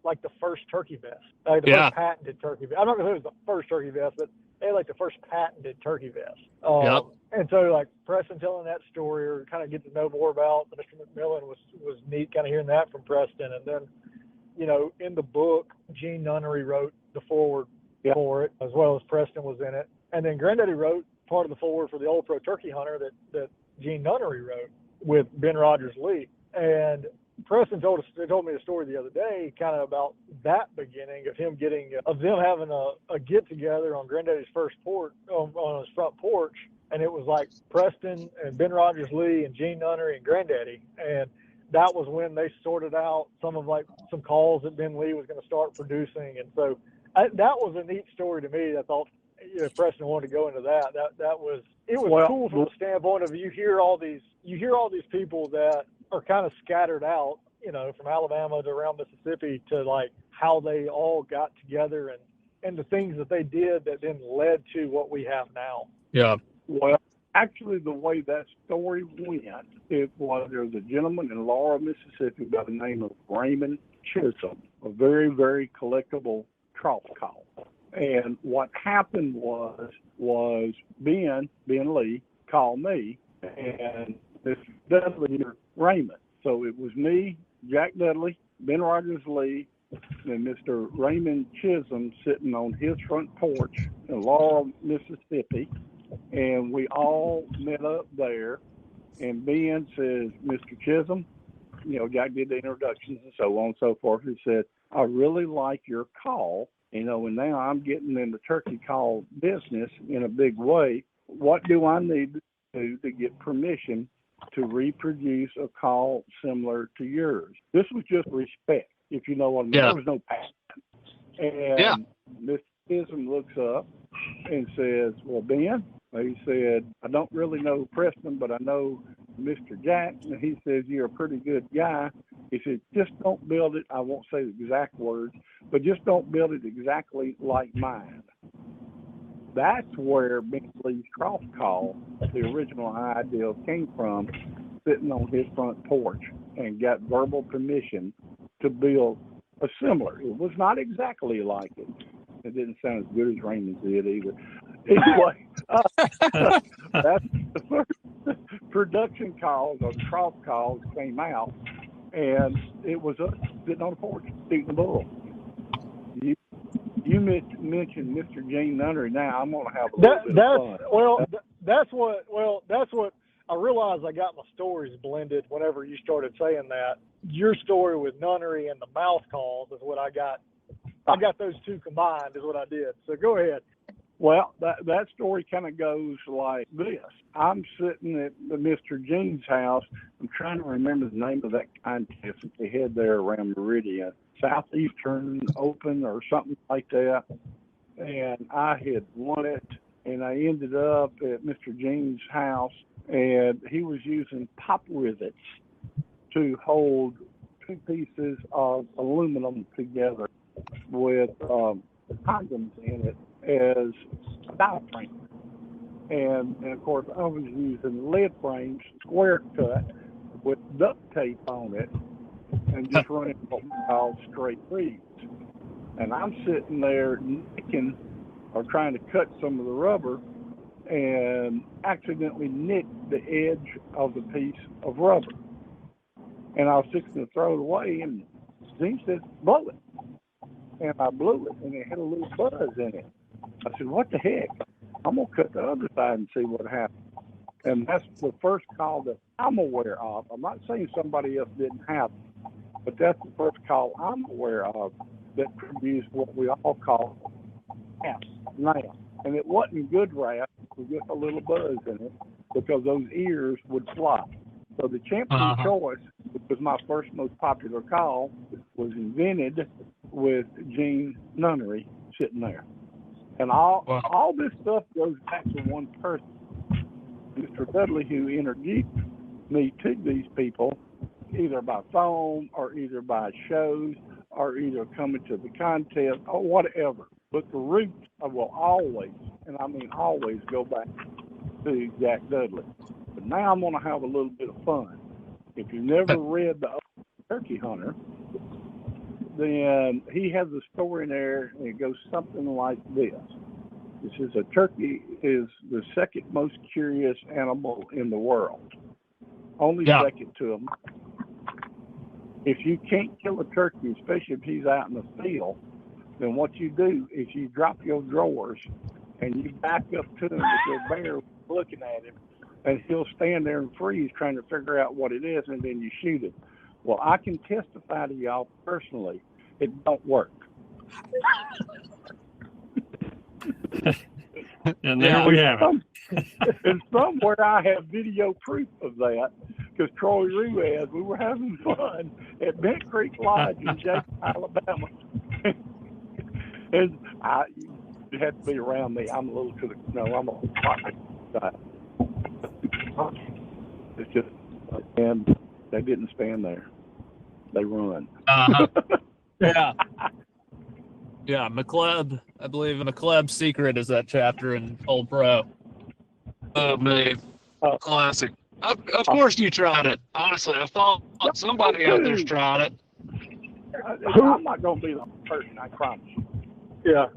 like the first turkey vest, first patented turkey vest. I don't know if it was the first turkey vest, but they had like the first patented turkey vest. And so like Preston telling that story, or kind of get to know more about Mr. McMillan was neat, kind of hearing that from Preston. And then, in the book, Gene Nunnery wrote the foreword for it, as well as Preston was in it. And then Granddaddy wrote part of the foreword for the Old Pro Turkey Hunter that Gene Nunnery wrote with Ben Rogers Lee. And Preston told me a story the other day, kind of about that beginning of them having a get together on Granddaddy's first porch, on his front porch, and it was like Preston and Ben Rogers Lee and Gene Nunnery and Granddaddy, and that was when they sorted out some calls that Ben Lee was going to start producing, and so that was a neat story to me. I thought Preston wanted to go into that. It was cool from the standpoint of you hear all these people that are kind of scattered out, from Alabama to around Mississippi, to like how they all got together and the things that they did that then led to what we have now. Yeah. Well, actually, the way that story went, there was a gentleman in Laurel, Mississippi by the name of Raymond Chisholm, a very, very collectible trough call. And what happened was Ben Lee called me, and this Dudley Raymond. So it was me, Jack Dudley, Ben Rogers Lee, and Mr. Raymond Chisholm sitting on his front porch in Laurel, Mississippi. And we all met up there. And Ben says, Mr. Chisholm, Jack did the introductions and so on and so forth. He said, I really like your call. And now I'm getting in the turkey call business in a big way. What do I need to do to get permission to reproduce a call similar to yours? This was just respect, if you know what I mean. Yeah. There was no passion. And Mr. Chisholm looks up and says, well, Ben, he said, I don't really know Preston, but I know Mr. Jack. And he says, you're a pretty good guy. He said, just don't build it. I won't say the exact words, but just don't build it exactly like mine. That's where Ben Lee's trough call, the original idea, came from, sitting on his front porch and got verbal permission to build a similar. It was not exactly like it. It didn't sound as good as Raymond's did either. Anyway, that's the first production calls or trough calls came out, and it was us sitting on the porch shooting the bull. You mentioned Mr. Gene Nunnery. Now I'm going to have a little bit of fun. That's what I realized. I got my stories blended whenever you started saying that. Your story with Nunnery and the mouth calls is what I got. I got those two combined is what I did. So go ahead. Well, that story kind of goes like this. I'm sitting at Mr. Gene's house. I'm trying to remember the name of that contest that they had there around Meridian, Southeastern Open or something like that. And I had won it, and I ended up at Mr. Gene's house, and he was using pop rivets to hold two pieces of aluminum together with condoms in it as a diaphragm. And of course, I was using lead frames, square cut, with duct tape on it, and just running all straight reeds. And I'm sitting there nicking or trying to cut some of the rubber and accidentally nicked the edge of the piece of rubber. And I was fixing to throw it away, and Gene said, blow it. And I blew it, and it had a little buzz in it. I said, what the heck? I'm going to cut the other side and see what happens. And that's the first call that I'm aware of. I'm not saying somebody else didn't have it, but that's the first call I'm aware of that produced what we all call rap now. And it wasn't good rap. It was just a little buzz in it because those ears would flop. So the Champion Choice, which was my first most popular call, was invented with Gene Nunnery sitting there. And all this stuff goes back to one person, Mr. Dudley, who introduced me to these people, either by phone or either by shows or either coming to the contest or whatever. But the roots will always, and I mean always, go back to Jack Dudley. But now I'm going to have a little bit of fun. If you've never read The Turkey Hunter, then he has a story in there, and it goes something like this. This is a turkey is the second most curious animal in the world, only second to him. If you can't kill a turkey, especially if he's out in the field, then what you do is you drop your drawers and you back up to him with your bear looking at him, and he'll stand there and freeze trying to figure out what it is, and then you shoot him. Well, I can testify to y'all personally, it don't work. And there we have it. And somewhere I have video proof of that, because Troy Ruiz, we were having fun at Bent Creek Lodge in Jackson, Alabama. And you had to be around me. I'm a little to the, no, I'm a little side. It's just, and they didn't stand there. They run. Yeah. Yeah, McCleb, I believe McCleb's Secret is that chapter in Old Pro. Oh, man. Classic. Of course you tried it. Honestly, I thought somebody out there's tried it. I'm not going to be the person, I promise you. Yeah.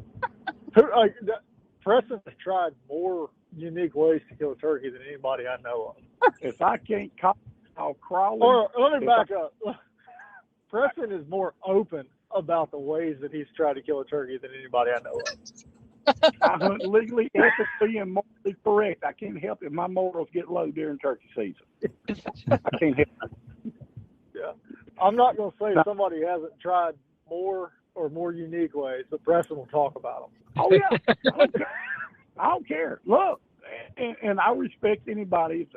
Preston has tried more unique ways to kill a turkey than anybody I know of. If I can't call, I'll crawl. Or let me back up. Preston is more open about the ways that he's tried to kill a turkey than anybody I know of. I hunt legally, ethically, and morally correct. I can't help it. My morals get low during turkey season. I can't help it. Yeah. I'm not going to say somebody hasn't tried more or more unique ways, but Preston will talk about them. Oh, yeah. I don't care. Look, and I respect anybody.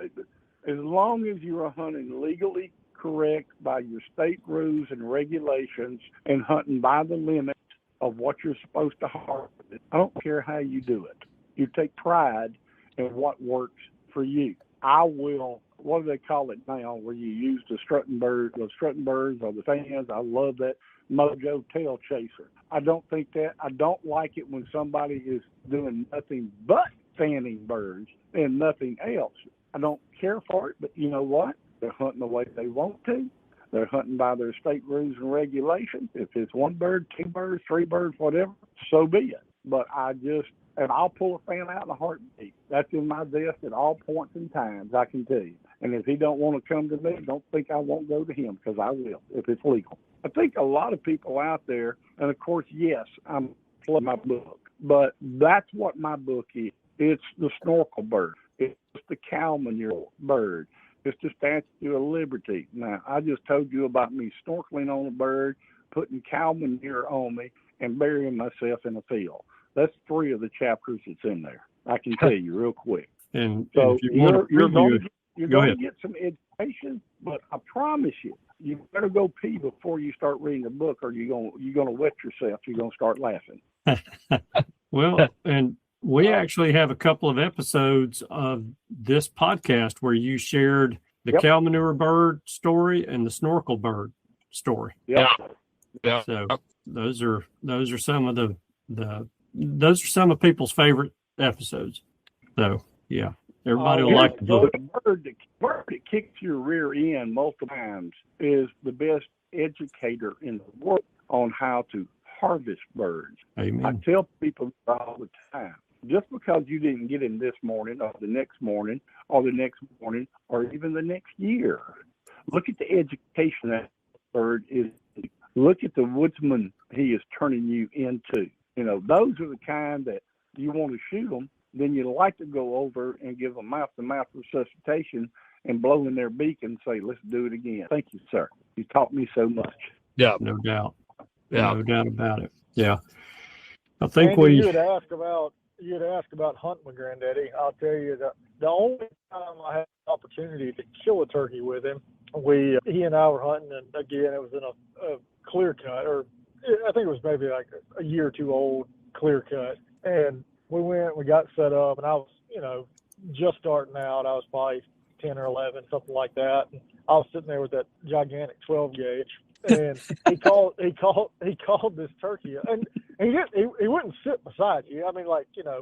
As long as you are hunting legally correct by your state rules and regulations and hunting by the limits of what you're supposed to harvest, I don't care how you do it. You take pride in what works for you. I will, what do they call it now, where you use the strutting birds or the fans? I love that. Mojo tail chaser. I don't think that. I don't like it when somebody is doing nothing but fanning birds and nothing else. I don't care for it, but you know what? They're hunting the way they want to. They're hunting by their state rules and regulations. If it's one bird, two birds, three birds, whatever, so be it. But and I'll pull a fan out in a heartbeat. That's in my vest at all points and times, I can tell you. And if he don't want to come to me, don't think I won't go to him, because I will, if it's legal. I think a lot of people out there, and of course, yes, I'm plugging my book, but that's what my book is. It's the snorkel bird. It's the cow manure bird. It's the Statue of Liberty. Now, I just told you about me snorkeling on a bird, putting cow manure on me, and burying myself in a field. That's 3 of the chapters that's in there. I can tell you real quick. And So if you want to you're preview, going to get some education, but I promise you better go pee before you start reading the book, or you're going to wet yourself. You're going to start laughing. Well, and we actually have a couple of episodes of this podcast where you shared the cow manure bird story and the snorkel bird story. Yep. Yeah. So those are some of those are some of people's favorite episodes. So yeah, everybody will like the book. The bird that kicks your rear end multiple times is the best educator in the world on how to harvest birds. Amen. I tell people all the time, just because you didn't get him this morning or the next morning or the next morning or even the next year, look at the education that bird is. Look at the woodsman he is turning you into. You know, those are the kind that you want to shoot them. Then you like to go over and give them mouth-to-mouth resuscitation and blow in their beak and say, let's do it again. Thank you, sir. You taught me so much. Yeah. No doubt. Yeah. No doubt about it. Yeah. I think Andy, you had asked about hunting with Granddaddy. I'll tell you that the only time I had the opportunity to kill a turkey with him, he and I were hunting, and again, it was in a clear cut, or I think it was maybe like a year or two old clear cut. And we got set up, and I was, just starting out. I was probably 10 or 11, something like that. And I was sitting there with that gigantic 12 gauge, and he called this turkey, and he wouldn't sit beside you. I mean,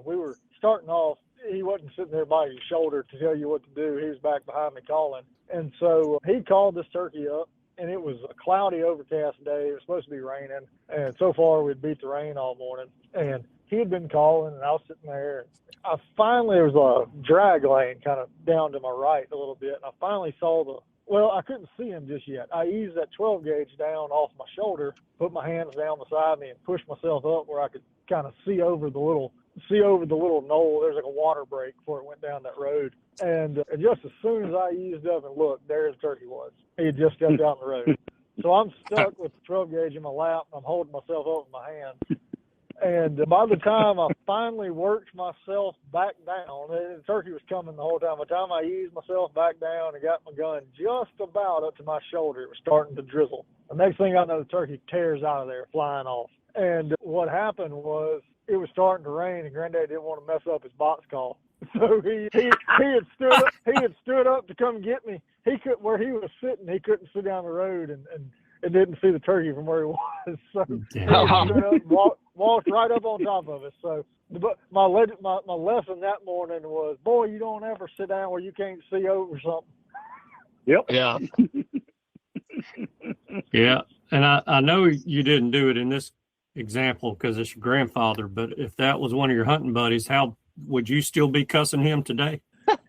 we were starting off. He wasn't sitting there by your shoulder to tell you what to do. He was back behind me calling. And so he called this turkey up, and it was a cloudy, overcast day. It was supposed to be raining, and so far we'd beat the rain all morning. And he had been calling, and I was sitting there. There was a drag lane kind of down to my right a little bit, and I finally saw I couldn't see him just yet. I eased that 12 gauge down off my shoulder, put my hands down beside me, and pushed myself up where I could kind of see over the little knoll. There's like a water break before it went down that road. And just as soon as I eased up and looked, there the turkey was. He had just stepped out in the road. So I'm stuck with the 12 gauge in my lap, and I'm holding myself up with my hand. And by the time I finally worked myself back down, the turkey was coming the whole time. By the time I eased myself back down and got my gun just about up to my shoulder, it was starting to drizzle. The next thing I know, the turkey tears out of there, flying off. And what happened was it was starting to rain, and Granddad didn't want to mess up his box call. So he had stood up to come get me. He could, where he was sitting, he couldn't sit down the road and didn't see the turkey from where he was. So he stood up and walked right up on top of us. So, but my lesson that morning was, boy, you don't ever sit down where you can't see over something. Yep. Yeah. Yeah. And I know you didn't do it in this example because it's your grandfather, but if that was one of your hunting buddies, how would you still be cussing him today?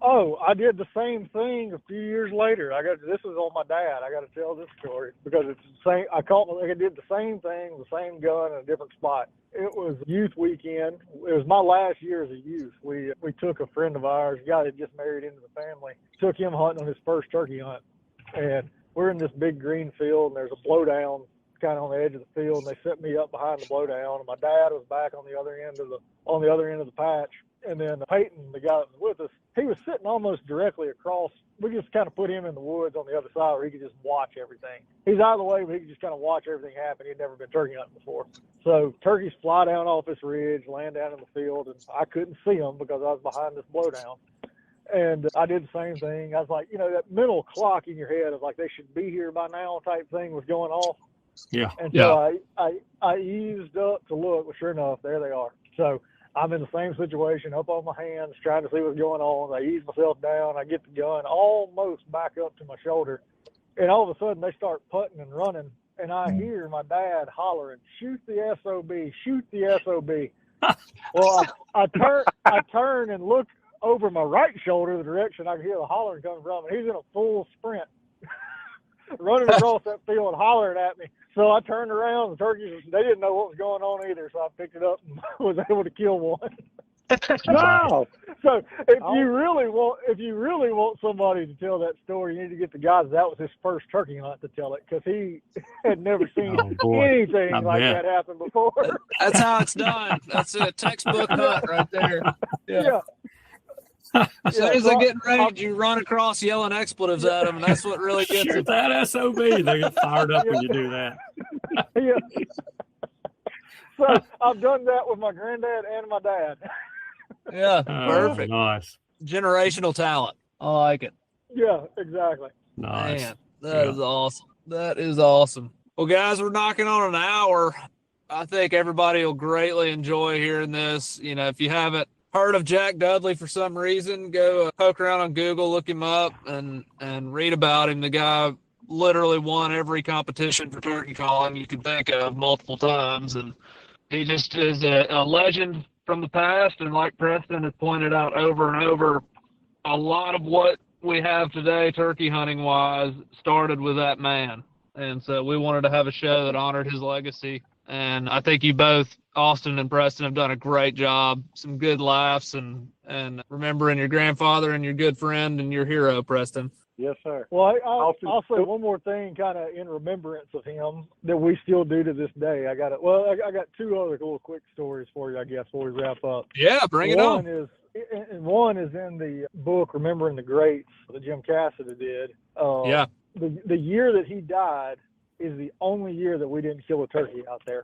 Oh, I did the same thing a few years later. This was on my dad. I got to tell this story because it's the same. I did the same thing, the same gun in a different spot. It was youth weekend. It was my last year as a youth. We took a friend of ours, a guy that just married into the family, took him hunting on his first turkey hunt, and we're in this big green field, and there's a blowdown kind of on the edge of the field, and they set me up behind the blowdown, and my dad was back on the other end of the patch. And then Peyton, the guy that was with us, he was sitting almost directly across. We just kind of put him in the woods on the other side where he could just watch everything. He's out of the way, but he could just kind of watch everything happen. He'd never been turkey hunting before. So turkeys fly down off this ridge, land down in the field, and I couldn't see them because I was behind this blowdown. And I did the same thing. I was like, that mental clock in your head of like they should be here by now type thing was going off. Yeah. And so I eased up to look. Well, sure enough, there they are. So I'm in the same situation, up on my hands, trying to see what's going on. I ease myself down. I get the gun almost back up to my shoulder. And all of a sudden, they start putting and running. And I hear my dad hollering, "Shoot the SOB, shoot the SOB." Well, I turn and look over my right shoulder, the direction I can hear the hollering coming from. And he's in a full sprint, running across that field, hollering at me. So I turned around, the turkeys, they didn't know what was going on either, so I picked it up and was able to kill one. Wow. So if you really want somebody to tell that story, you need to get the guy that was his first turkey hunt to tell it, because he had never seen anything like that happen before. That's how it's done. That's a textbook hunt right there. Yeah. As soon as they get ready, you run across yelling expletives at them, and that's what really gets Shoot them. that SOB. They get fired up when you do that. Yeah. So I've done that with my granddad and my dad. Yeah, perfect. Nice. Generational talent. I like it. Yeah, exactly. Nice. Man, that is awesome. That is awesome. Well, guys, we're knocking on an hour. I think everybody will greatly enjoy hearing this. If you haven't heard of Jack Dudley for some reason, go poke around on Google, look him up, and read about him. The guy literally won every competition for turkey calling you could think of multiple times, and he just is a legend from the past. And like Preston has pointed out over and over, a lot of what we have today turkey hunting wise started with that man. And so we wanted to have a show that honored his legacy. And I think you both, Austin and Preston, have done a great job. Some good laughs and remembering your grandfather and your good friend and your hero, Preston. Yes, sir. Well, I'll say one more thing kind of in remembrance of him that we still do to this day. I got two other little quick stories for you, I guess, before we wrap up. Yeah, bring it on. One is in the book, Remembering the Greats, that Jim Cassidy did. Yeah. The year that he died is the only year that we didn't kill a turkey out there.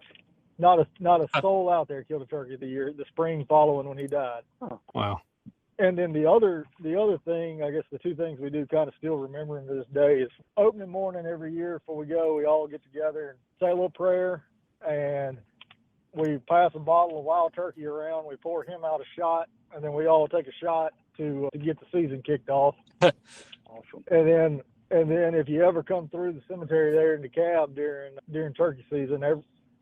Not a soul out there killed a turkey the spring following when he died. Oh. Wow. And then the other thing, I guess the two things we do kind of still remembering to this day is opening morning every year before we go, we all get together and say a little prayer, and we pass a bottle of wild turkey around. We pour him out a shot, and then we all take a shot to get the season kicked off. Awesome. And then if you ever come through the cemetery there in the cab during turkey season,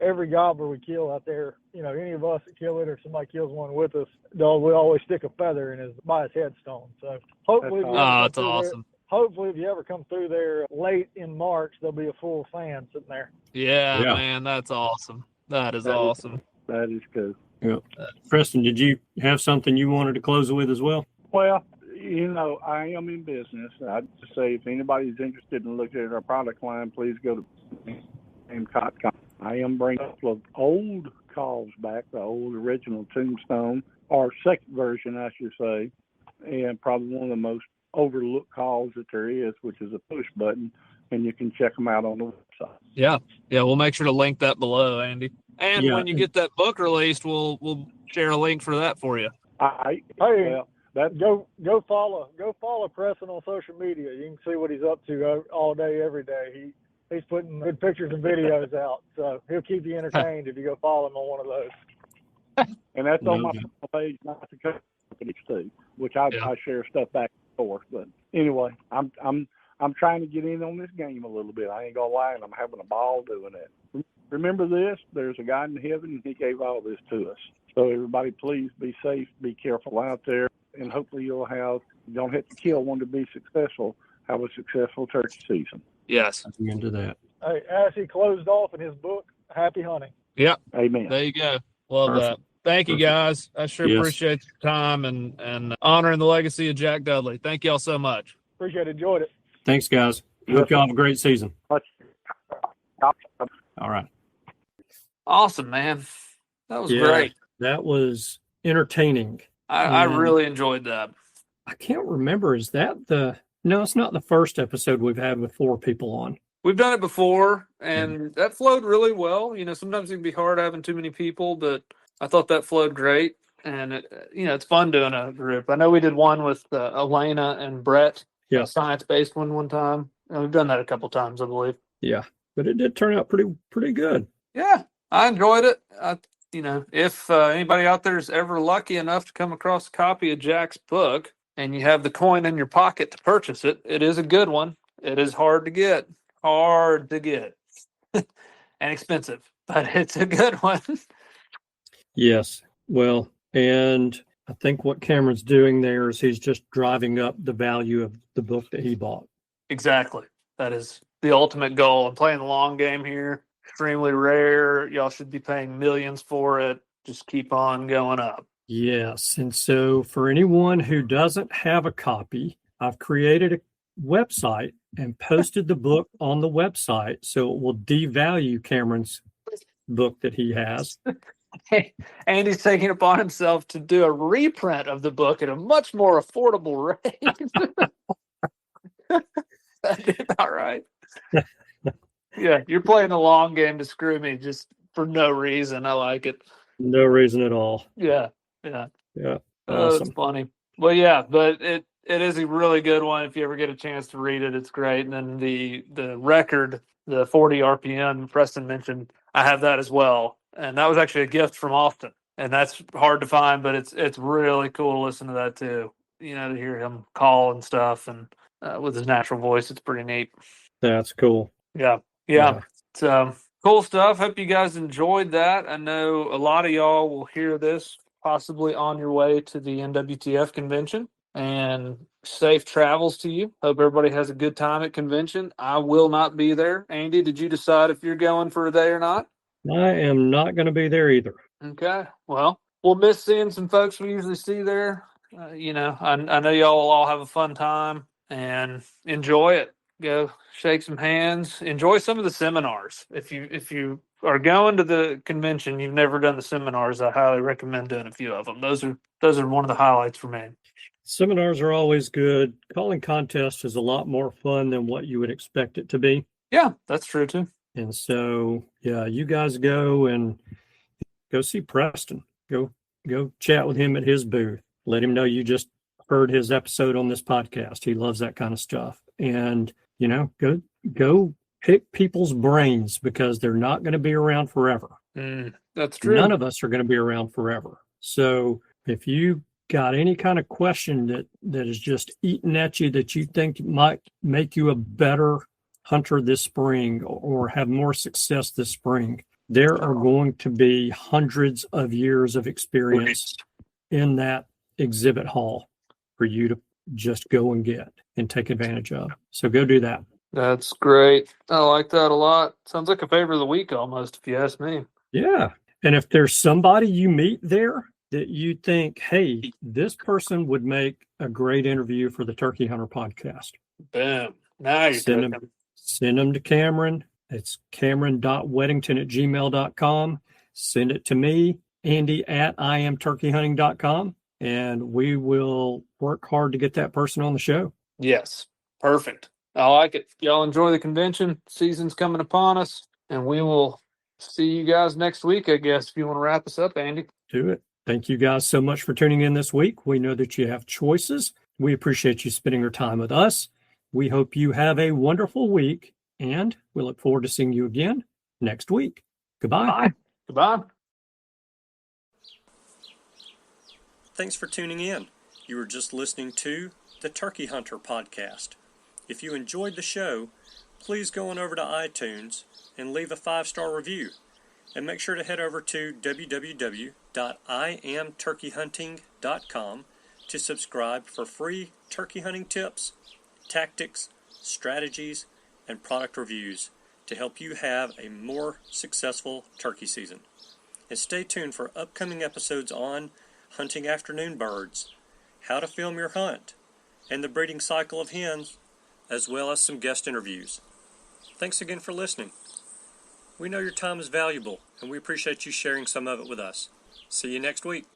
every gobbler we kill out there, any of us that kill it or somebody kills one with us, we always stick a feather by his headstone. So hopefully, that's awesome. Hopefully, if you ever come through there late in March, there'll be a full fan sitting there. Yeah, man, that's awesome. That is awesome. That is good. Yeah. Preston, did you have something you wanted to close with as well? Well, I am in business. I'd just say if anybody's interested in looking at our product line, please go to Gamecock.com. I am bringing a couple of old calves back, the old original Tombstone, or second version, I should say, and probably one of the most overlooked calls that there is, which is a push button, and you can check them out on the website. Yeah, we'll make sure to link that below, Andy. And Yeah. when you get that book released, we'll share a link for that for you. Hey, go follow Preston on social media. You can see what he's up to all day, every day. He's putting good pictures and videos out, so he'll keep you entertained if you go follow him on one of those. And that's on my page, not the company too, which I share stuff back and forth. But anyway, I'm trying to get in on this game a little bit. I ain't gonna lie, and I'm having a ball doing it. Remember this? There's a God in heaven, and He gave all this to us. So everybody, please be safe, be careful out there, and hopefully you don't have to kill one to be successful. Have a successful turkey season. Yes. I'm into that. Hey, as he closed off in his book, happy hunting. Yep. Amen. There you go. Love Perfect. that. Thank you, Perfect. guys. I sure Yes. appreciate your time and honoring the legacy of Jack Dudley. Thank y'all so much. Appreciate it. Enjoyed it. Thanks, guys. Yes, Hope y'all sir. have a great season. Much. All right. Awesome, man. That was Yeah. great. That was entertaining. I And really enjoyed that. I can't remember. Is that no, it's not the first episode we've had with 4 people on. We've done it before, and that flowed really well. Sometimes it can be hard having too many people, but I thought that flowed great. And, it's fun doing a group. I know we did one with Elena and Brett, Yeah. a science-based one time. And we've done that a couple times, I believe. Yeah. But it did turn out pretty good. Yeah, I enjoyed it. If anybody out there is ever lucky enough to come across a copy of Jack's book and you have the coin in your pocket to purchase it, it is a good one. It is hard to get and expensive, but it's a good one. Yes. Well, and I think what Cameron's doing there is he's just driving up the value of the book that he bought. Exactly. That is the ultimate goal. I'm playing the long game here. Extremely rare. Y'all should be paying millions for it. Just keep on going up. Yes. And so for anyone who doesn't have a copy, I've created a website and posted the book on the website so it will devalue Cameron's book that he has. Andy's taking it upon himself to do a reprint of the book at a much more affordable rate. That's about right. Yeah, you're playing the long game to screw me just for no reason. I like it. No reason at all. Yeah. Yeah. Oh, Awesome. it's funny. Well, yeah, but it is a really good one. If you ever get a chance to read it, it's great. And then the record, the 40 RPM Preston mentioned, I have that as well. And that was actually a gift from Austin. And that's hard to find, but it's really cool to listen to that too. To hear him call and stuff, and with his natural voice, it's pretty neat. That's cool. Yeah. So cool stuff. Hope you guys enjoyed that. I know a lot of y'all will hear this possibly on your way to the NWTF convention, and safe travels to you. Hope everybody has a good time at convention. I will not be there. Andy, did you decide if you're going for a day or not? I am not going to be there either. Okay. Well, we'll miss seeing some folks we usually see there. I know y'all will all have a fun time and enjoy it. Go shake some hands. Enjoy some of the seminars. If you are going to the convention, you've never done the seminars, I highly recommend doing a few of them. Those are one of the highlights for me. Seminars are always good. Calling contests is a lot more fun than what you would expect it to be. Yeah, that's true too. And so, yeah, you guys go see Preston. Go chat with him at his booth. Let him know you just heard his episode on this podcast. He loves that kind of stuff. And, go pick people's brains because they're not going to be around forever. That's true. None of us are going to be around forever. So if you got any kind of question that is just eating at you that you think might make you a better hunter this spring or have more success this spring, there are going to be hundreds of years of experience in that exhibit hall for you to just go and get and take advantage of. So go do that. That's great. I like that a lot. Sounds like a favor of the week almost, if you ask me. Yeah. And if there's somebody you meet there that you think, hey, this person would make a great interview for the Turkey Hunter podcast. Boom. Now you're Send them to Cameron. It's cameron.weddington@gmail.com. send it to me, Andy at IamTurkeyHunting.com, and we will work hard to get that person on the show. Yes. Perfect. I like it. Y'all enjoy the convention. Season's coming upon us, and we will see you guys next week, I guess, if you want to wrap us up, Andy. Do it. Thank you guys so much for tuning in this week. We know that you have choices. We appreciate you spending your time with us. We hope you have a wonderful week, and we look forward to seeing you again next week. Goodbye. Bye. Goodbye. Thanks for tuning in. You were just listening to the Turkey Hunter podcast. If you enjoyed the show, please go on over to iTunes and leave a 5-star review. And make sure to head over to www.iamturkeyhunting.com to subscribe for free turkey hunting tips, tactics, strategies, and product reviews to help you have a more successful turkey season. And stay tuned for upcoming episodes on hunting afternoon birds, how to film your hunt, and the breeding cycle of hens, as well as some guest interviews. Thanks again for listening. We know your time is valuable, and we appreciate you sharing some of it with us. See you next week.